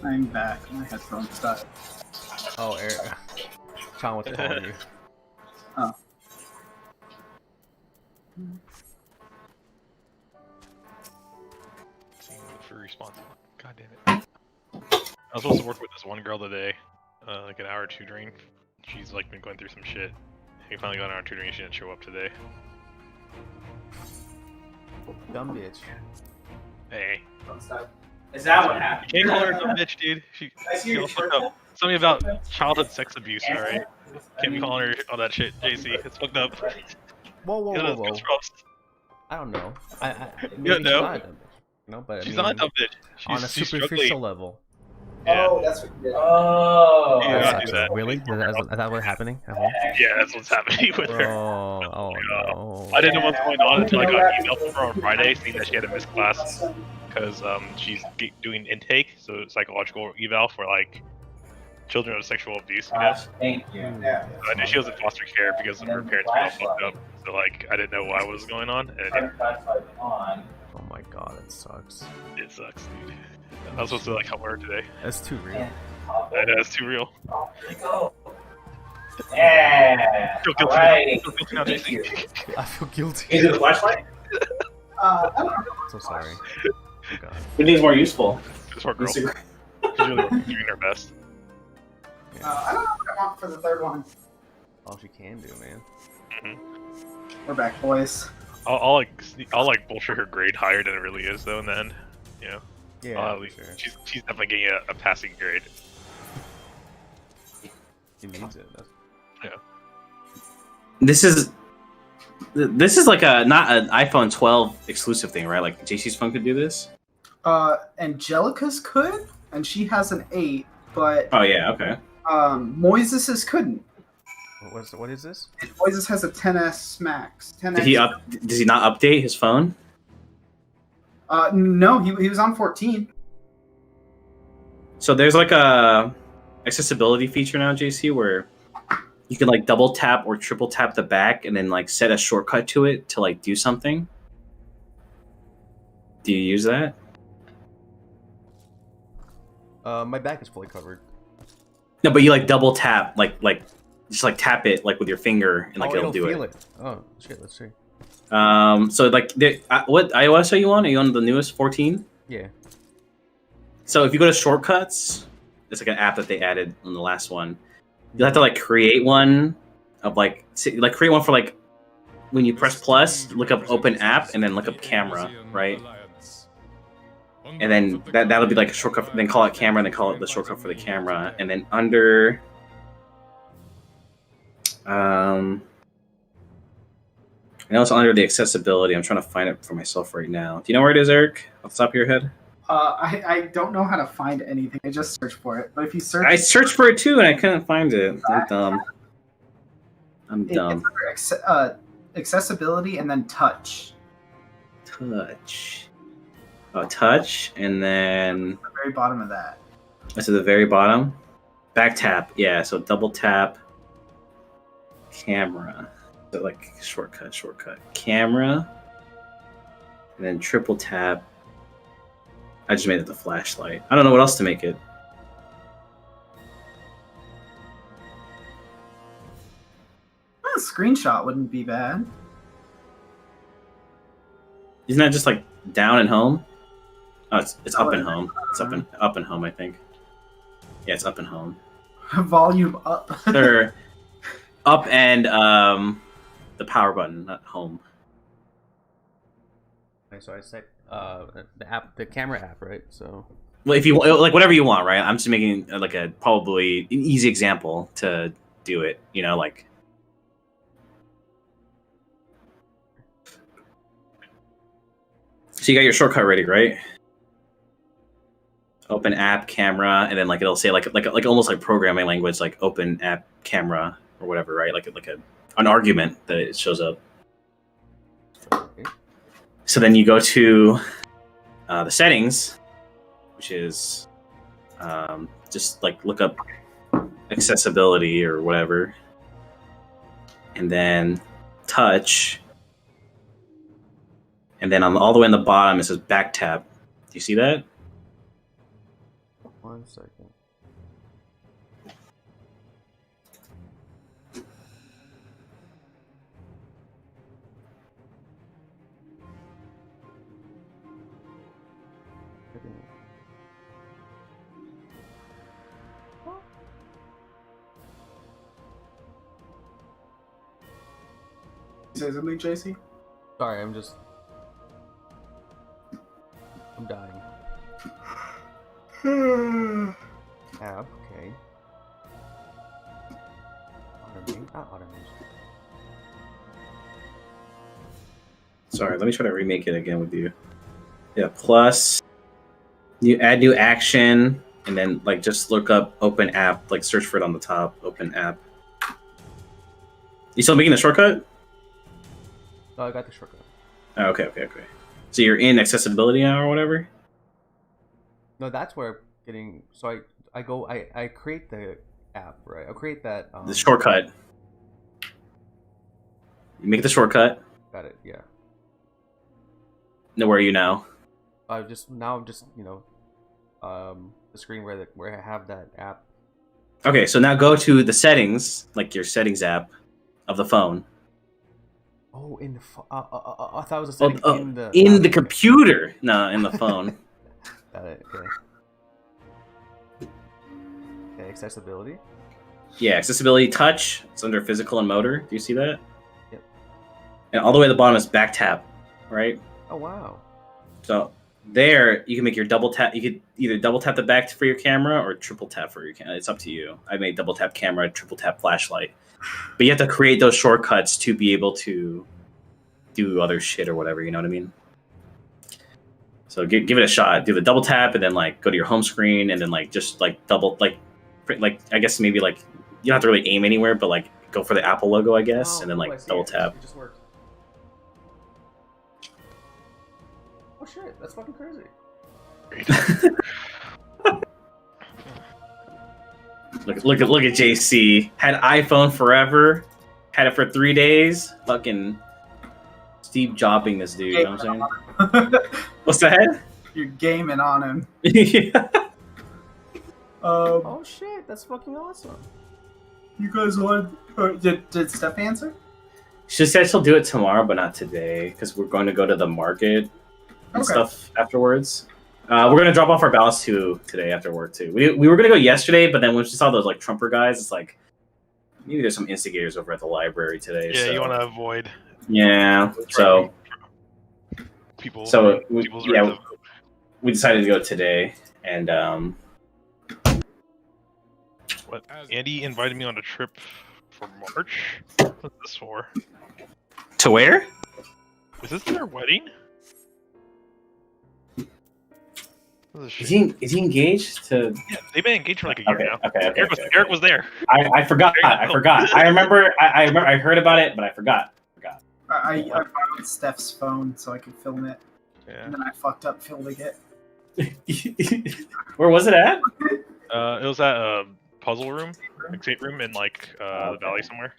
I'm back. My headphones died. Oh, Eric. Sean was calling you. Oh. For response. God damn it. I was supposed to work with this one girl today, like an hour tutoring. She's like been going through some shit. We finally got an hour tutoring and she didn't show up today. Dumb bitch. Hey. Is that what happened? You can't call her a dumb bitch, dude. She all fucked up. Something about childhood sex abuse, alright? Can't be calling her all that shit, JC. It's fucked up. Whoa. I don't know. You don't know? She's not a dumb bitch. No, but She's not a dumb bitch. On a superficial level. Yeah. Oh, that's what you did. Oh. Yeah, do that. Really? Is that what's happening at home? Yeah, that's what's happening with her. Oh no. I didn't know what's going on until I got an email from her on Friday saying that she had to miss class because she's doing intake, so psychological eval for like children of sexual abuse. You know? Thank you. Yeah. So I knew she was in foster care because her parents were all fucked up. So like I didn't know what was going on, and Oh my god, it sucks. it sucks, dude. I was supposed to like help her today. That's too real. I know, it's too real. Yeah. Feel guilty. Right. Feel guilty now, JC. I feel guilty. Is it the flashlight? I don't know. So sorry. Oh god. Who needs more useful? This poor girl. She's really doing her best. I don't know what I want for the third one. All she can do, man. Mm-hmm. We're back, boys. I'll like bullshit her grade higher than it really is though in the end. You know. Yeah, Sure. She's definitely getting a passing grade. He needs it. Yeah. This is like a not an iPhone 12 exclusive thing, right? Like JC's phone could do this. Angelica's could, and she has an 8, but Oh yeah, okay. Moises's couldn't. What is this? Moises has a 10s Max. 10X. Does he not update his phone? No, he was on 14. So there's like a accessibility feature now, JC, where you can like double tap or triple tap the back and then like set a shortcut to it to like do something. Do you use that? My back is fully covered. No, but you like double tap, like just like tap it like with your finger and like it'll do feel it. Oh shit, let's see. So like, what iOS are you on? Are you on the newest 14? Yeah. So if you go to shortcuts, it's like an app that they added on the last one. You'll have to like create one of like create one for like when you press plus, look up open app, and then look up camera, right? And then that'll be like a shortcut. Then call it camera, and then call it the shortcut for the camera. And then under, I know it's under the accessibility. I'm trying to find it for myself right now. Do you know where it is, Eric? Off the top of your head? I don't know how to find anything. I just searched for it. But if you search, I searched for it too, and I couldn't find it. I'm dumb. It's under accessibility and then touch. Touch. Oh, touch, and then At the very bottom of that. that's at the very bottom. Back tap, yeah. So double tap. Camera. So like shortcut. Camera. And then triple tap. I just made it the flashlight. I don't know what else to make it. A screenshot wouldn't be bad. Isn't that just like down and home? Oh, it's up and home. It's up and home, I think. Yeah, it's up and home. Volume up. Or up and the power button, not home. Okay, so I set the camera app, right? So. Well, if you like whatever you want, right? I'm just making like a probably an easy example to do it. You know, like. So you got your shortcut ready, right? Open app, camera, and then like it'll say like almost like programming language, like open app, camera, or whatever, right? Like an argument that it shows up. Okay. So then you go to the settings, which is just like look up accessibility or whatever, and then touch, and then all the way on the bottom it says back tap. Do you see that? 1 second. Say something, JC? Sorry, I'm dying. App, okay. Automate, not automation. Sorry, let me try to remake it again with you. Yeah, plus you add new action, and then like just look up open app, like search for it on the top, open app. You still making the shortcut? Oh, I got the shortcut. Oh, okay. So you're in accessibility now or whatever? No, that's where I'm getting. So I create the app, right? I'll create that. The shortcut. You make the shortcut. Got it. Yeah. Now where are you now? I'm just the screen where I have that app. Okay, so now go to the settings, like your settings app of the phone. Oh, in the I thought it was a setting in the computer. No, in the phone. Got it. Okay. Okay, accessibility. Yeah, accessibility touch. It's under physical and motor. Do you see that? Yep. And all the way at the bottom is back tap, right? Oh wow. So there you can make your double tap. You could either double tap the back for your camera or triple tap for your camera. It's up to you. I made double tap camera, triple tap flashlight. But you have to create those shortcuts to be able to do other shit or whatever, you know what I mean? So give it a shot. Do the double tap and then like go to your home screen and then like just like double like I guess maybe like you don't have to really aim anywhere, but like go for the Apple logo, I guess, and then like double tap. It just worked. Oh shit, that's fucking crazy. Look at JC. Had iPhone forever. Had it for 3 days. Fucking Steve Jobbing this dude. You know what I'm saying? What's that? You're gaming on him. Yeah. Oh shit, that's fucking awesome. You guys want? Did Steph answer? She said she'll do it tomorrow, but not today, because we're going to go to the market and stuff afterwards. We're going to drop off our ballots today after work too. We were going to go yesterday, but then when we saw those like Trumper guys, it's like maybe there's some instigators over at the library today. Yeah, so. you want to avoid. Yeah, so people. So we decided to go today, and What? Andy invited me on a trip for March. What's this for? To where? Is this their wedding? Is he engaged to? Yeah, they've been engaged for like a year now. Okay. Eric was there. I forgot. I forgot. I remember. I heard about it, but I forgot. I borrowed Steph's phone so I could film it, and then I fucked up filming it. Where was it at? It was at a puzzle room, escape room in like the valley somewhere.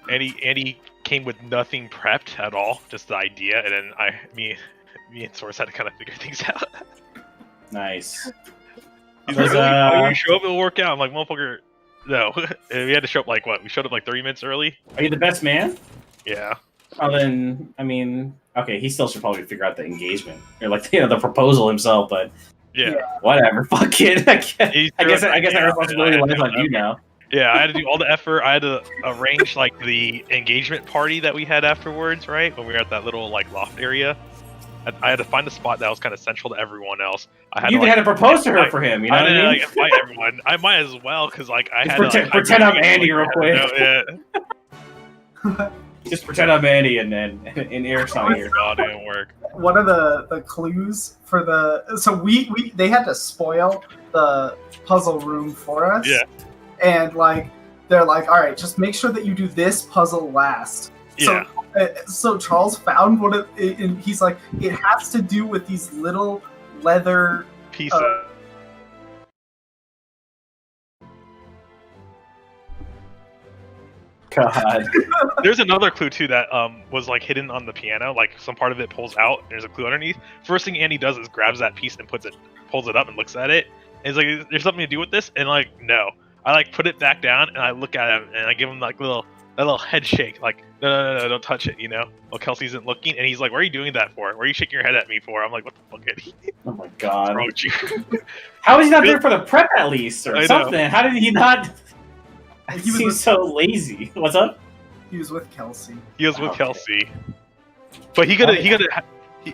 Andy came with nothing prepped at all, just the idea, and then me and Source had to kind of figure things out. Nice. He's like, oh, you show up, it'll work out. I'm like, motherfucker, no. We had to show up like what? We showed up like 30 minutes early. Are you the best man? Yeah. Oh, then I mean, okay, he still should probably figure out the engagement or like the proposal himself, but yeah, whatever. Fuck it. I guess that responsibility lies on you now. Yeah, I had to do all the effort. I had to arrange like the engagement party that we had afterwards, right? When we were at that little like loft area. I had to find a spot that was kind of central to everyone else. You even had to propose to her for him, you know what I mean? Like, invite everyone. I might as well, because like I had pretend I'm Andy real quick. Yeah. Just pretend I'm Andy, and Eric's not here. Oh, it didn't work. One of the clues for they had to spoil the puzzle room for us. Yeah. And like they're like, all right, just make sure that you do this puzzle last. Yeah. So Charles found one and he's like, it has to do with these little leather pieces. God. There's another clue too that was like hidden on the piano. Like some part of it pulls out. There's a clue underneath. First thing Andy does is grabs that piece and pulls it up and looks at it. And he's like, "Is there something to do with this?" And like, no. I like put it back down and I look at him and I give him like a little head shake, like no, don't touch it, you know. Well, Kelsey isn't looking, and he's like, "What are you doing that for? What are you shaking your head at me for?" I'm like, "What the fuck, Eddie?" Oh my god! What's wrong with you? How was he not there for the prep at least, or something? How did he not? He seems so lazy. What's up? He was with Kelsey. He was with Kelsey, but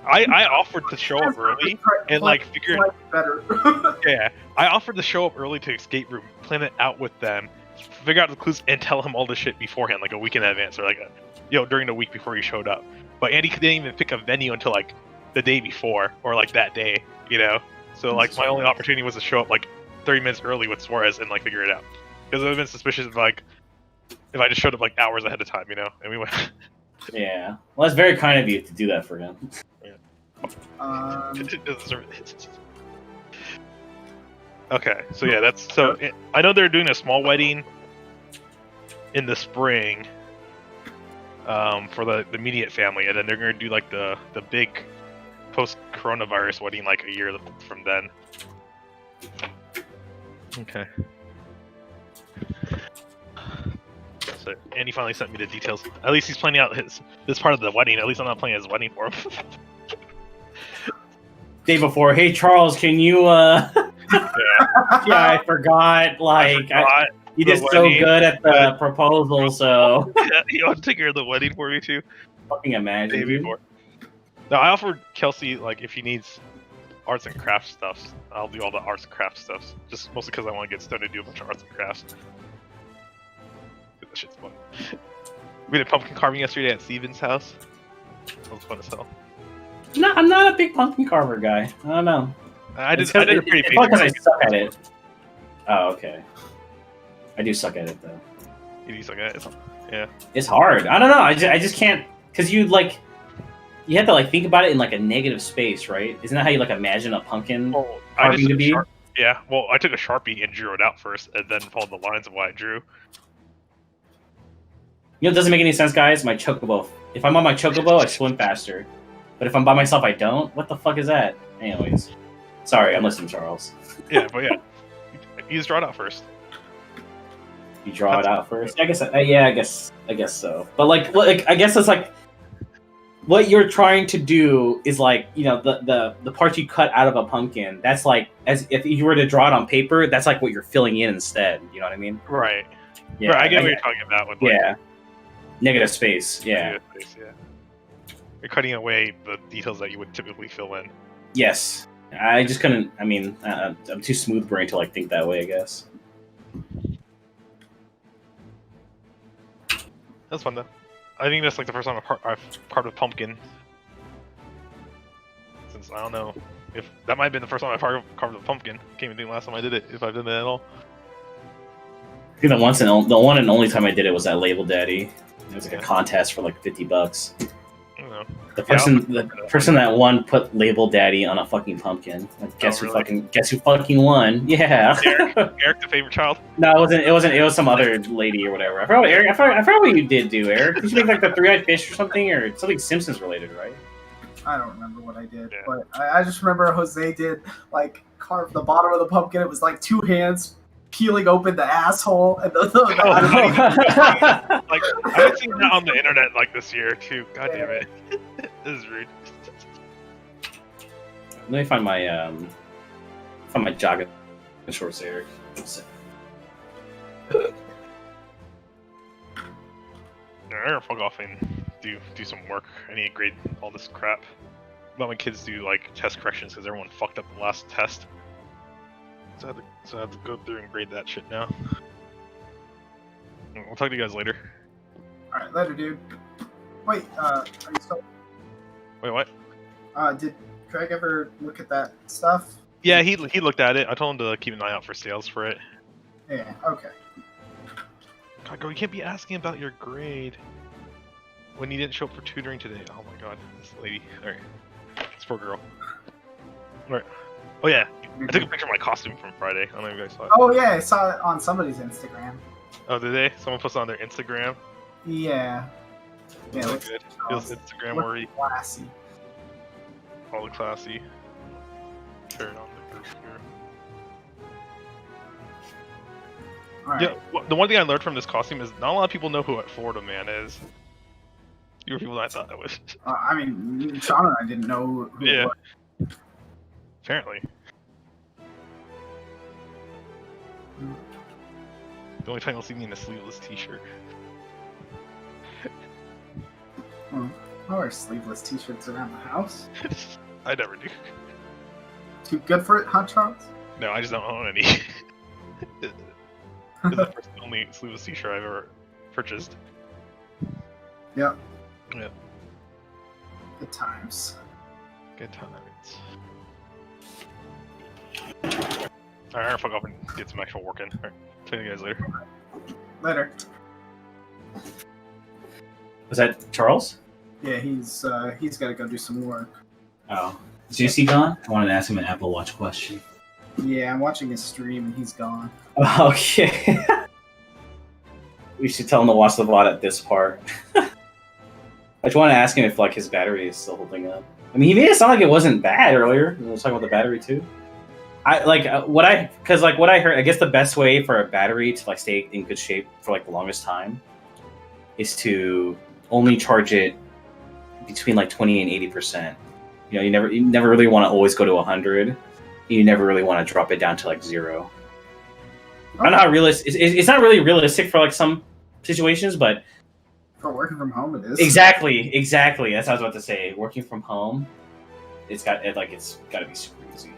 I offered to show up early and like figure it better. Yeah, I offered to show up early to escape room, plan it out with them, figure out the clues, and tell him all the shit beforehand, like a week in advance, or like during the week before he showed up. But Andy didn't even pick a venue until like the day before, or like that day, you know. So like my only opportunity was to show up like 30 minutes early with Suarez and like figure it out, because it would have been suspicious if I just showed up like hours ahead of time, you know. And we went. Yeah, well, that's very kind of you to do that for him. Okay, so yeah, I know they're doing a small wedding in the spring for the immediate family, and then they're gonna do like the big post-coronavirus wedding like a year from then. Okay. So Andy finally sent me the details. At least he's planning out this part of the wedding. At least I'm not planning his wedding for him. Day before, hey Charles, can you yeah, I forgot. Like you did so good at the proposal, so yeah, you want to take care of the wedding for me too? Fucking imagine. Day before. No, I offered Kelsey like if he needs arts and crafts stuff, I'll do all the arts and crafts stuff. Just mostly because I want to get Stone to do a bunch of arts and crafts. That shit's fun. We did pumpkin carving yesterday at Steven's house. That was fun as hell. I'm not a big pumpkin carver guy. I don't know. I did It's a pretty probably because I basic. suck at it. Oh, okay. I do suck at it though. You suck at it. Yeah. It's hard. I don't know. I just can't, because you like, you have to like think about it in like a negative space, right? Isn't that how you like imagine a pumpkin Well, carving to be? Yeah. Well, I took a Sharpie and drew it out first, and then followed the lines of what I drew. You know, it doesn't make any sense, guys. My chocobo. If I'm on my chocobo, I swim faster. But if I'm by myself, I don't. What the fuck is that? Anyways, sorry, I'm listening, Charles. Yeah, but yeah, you just draw it out first. You draw it out first. I guess. Yeah, I guess so. But like, I guess it's like what you're trying to do is like, you know, the parts you cut out of a pumpkin. That's like, as if you were to draw it on paper. That's like what you're filling in instead. You know what I mean? Right. Yeah. Right, I get what you're talking about. With, like, Yeah. Negative space. Yeah. negative space, yeah. You're cutting away the details that you would typically fill in. Yes. I just couldn't. I mean, I'm too smooth brain to like think that way, I guess. That's fun though. I think that's like the first time I've carved a pumpkin. Since I don't know if that might have been the first time I carved a pumpkin. Can't even think last time I did it, if I've done it at all. I think the one and only time I did it was at Label Daddy. It was like a contest for like $50. I don't know. The person that won put Label Daddy on a fucking pumpkin. Like, guess who fucking won? Yeah. Eric, the favorite child. No, it wasn't. It was some other lady or whatever. I forgot. Eric, I forgot what you did do, Eric. Did you make like the three-eyed fish or something Simpsons related, right? I don't remember what I did, Yeah. but I just remember Jose did like carve the bottom of the pumpkin. It was like two hands peeling open the asshole and the Like I've seen that on the internet like this year too. God damn it. This is rude. Let me find my jogging shorts, Eric. I'm gonna fuck off and do some work. I need to grade all this crap. Let my kids do like test corrections because everyone fucked up the last test. So I have to go through and grade that shit now. We'll talk to you guys later. Alright, later, dude. Wait, are you still... Wait, what? Did Craig ever look at that stuff? Yeah, he looked at it. I told him to keep an eye out for sales for it. Yeah, okay. God, girl, you can't be asking about your grade when you didn't show up for tutoring today. Oh my god, this lady. Alright. This poor girl. Alright. Oh yeah, I took a picture of my costume from Friday. I don't know if you guys saw it. Oh yeah, I saw it on somebody's Instagram. Oh, did they? Someone posted on their Instagram? Yeah. Yeah, Look looks good. Feels Instagram look worthy. classy. All the classy. Turn on the group here. Alright. Yeah, the one thing I learned from this costume is not a lot of people know who Florida Man is. You were people that I thought that was. I mean, Sean and I didn't know who it Yeah. was. Apparently. The only time you'll see me in a sleeveless t-shirt. I wear sleeveless t-shirts around the house. I never do. Too good for it, huh, Charles? No, I just don't own any. This is the first and only sleeveless t-shirt I've ever purchased. Yep. Yeah. Good times. Good times. Alright, I'm gonna fuck off and get some actual work in. Alright, see you guys later. Later. Was that Charles? Yeah, he's got to go do some work. Oh, is Juicy gone? I wanted to ask him an Apple Watch question. Yeah, I'm watching his stream and he's gone. Okay. We should tell him to watch the VOD at this part. I just want to ask him if like his battery is still holding up. I mean, he made it sound like it wasn't bad earlier. We were talking about the battery too. What I heard. I guess the best way for a battery to like stay in good shape for like the longest time is to only charge it between like 20 and 80%. You know, you never really want to always go to 100. You never really want to drop it down to like 0. I don't know how realistic. It's not really realistic for like some situations, but For working from home, it is. exactly. That's what I was about to say. Working from home, it's got to be super easy.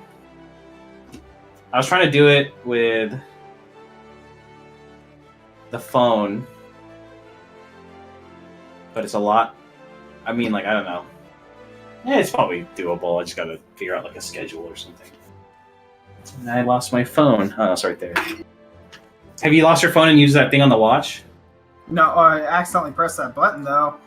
I was trying to do it with the phone, but it's a lot. I mean, like, I don't know. Yeah, it's probably doable. I just gotta figure out like a schedule or something. And I lost my phone. Oh, it's right there. Have you lost your phone and used that thing on the watch? No, I accidentally pressed that button though.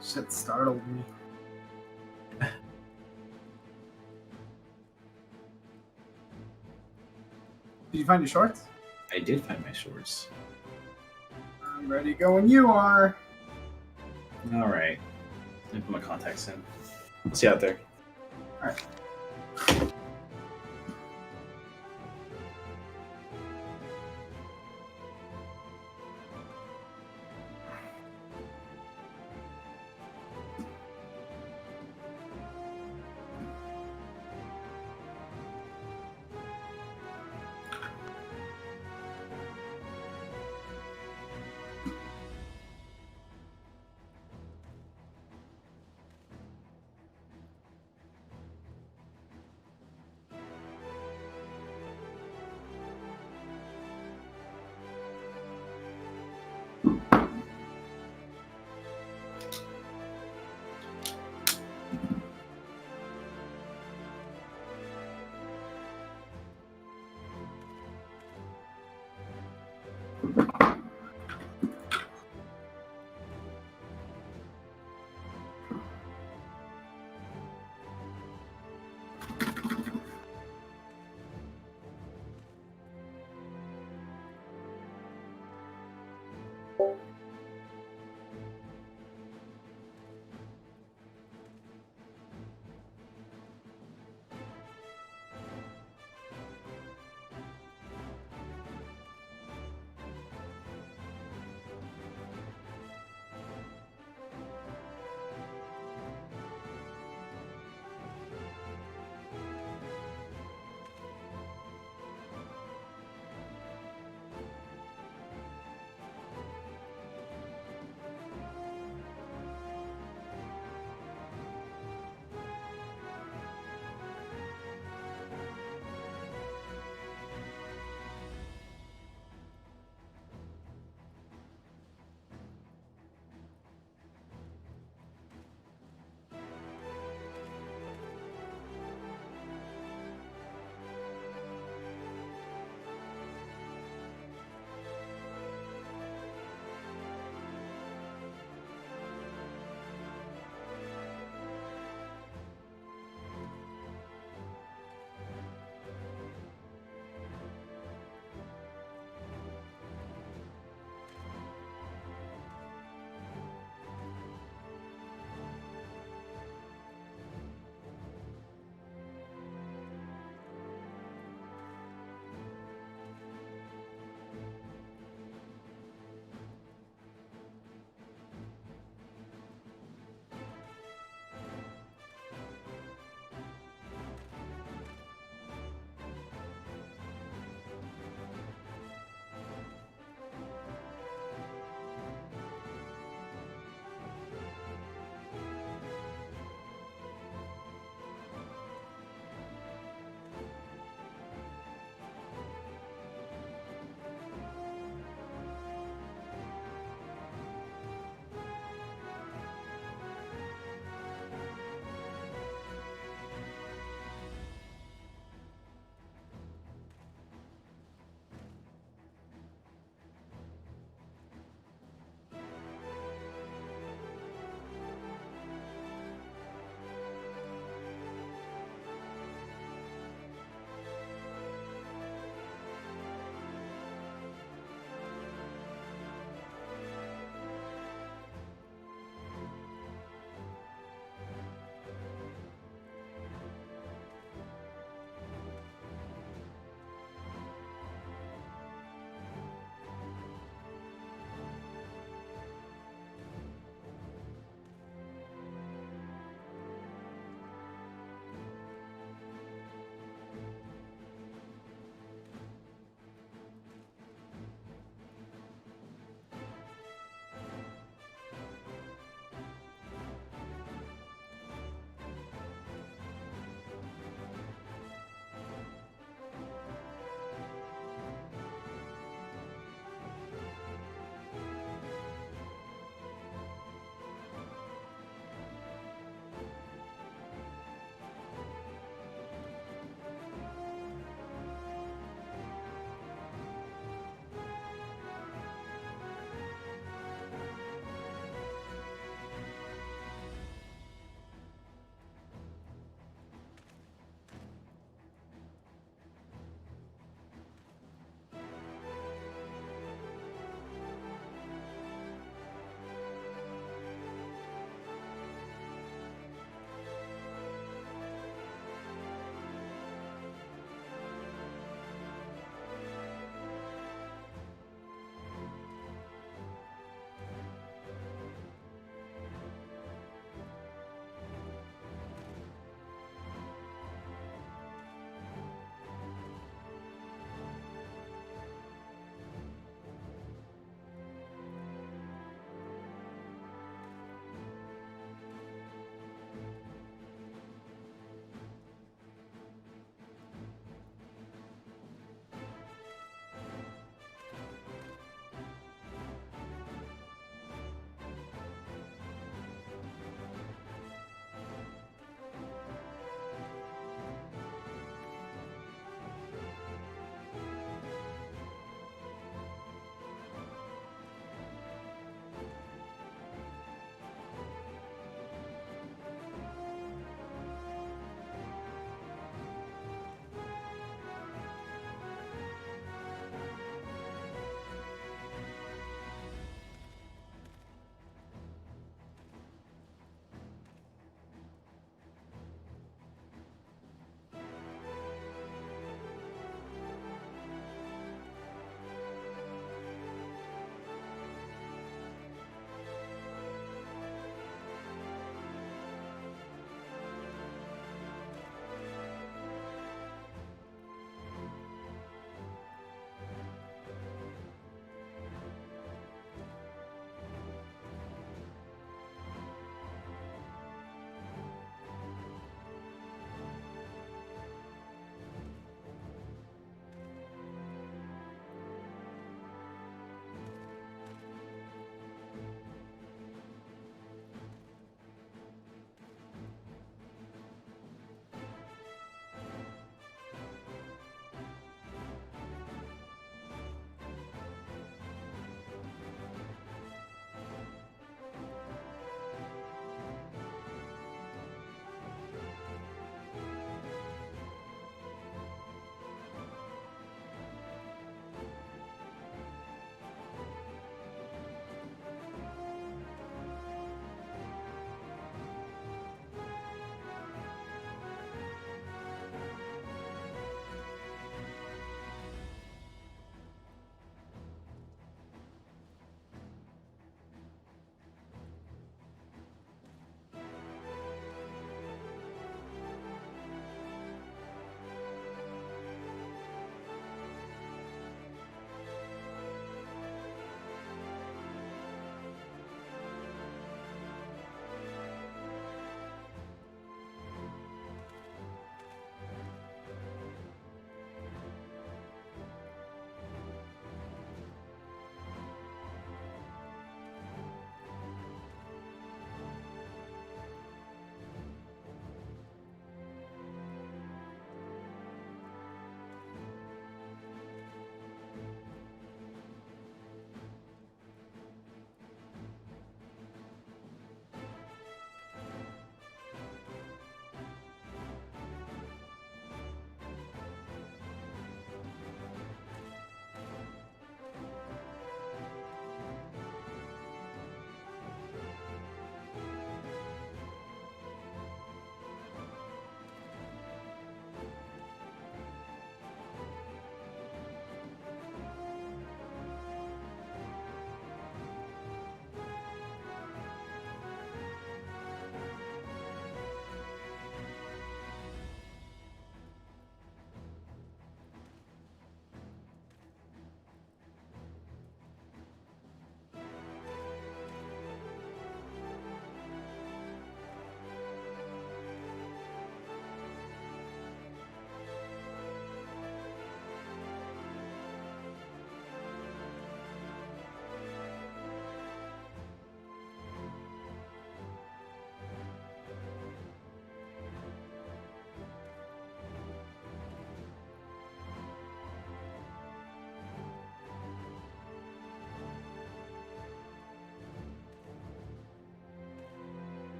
Shit startled me. Did you find your shorts? I did find my shorts. I'm ready to go when you are. All right. Let me put my contacts in. See you out there. All right.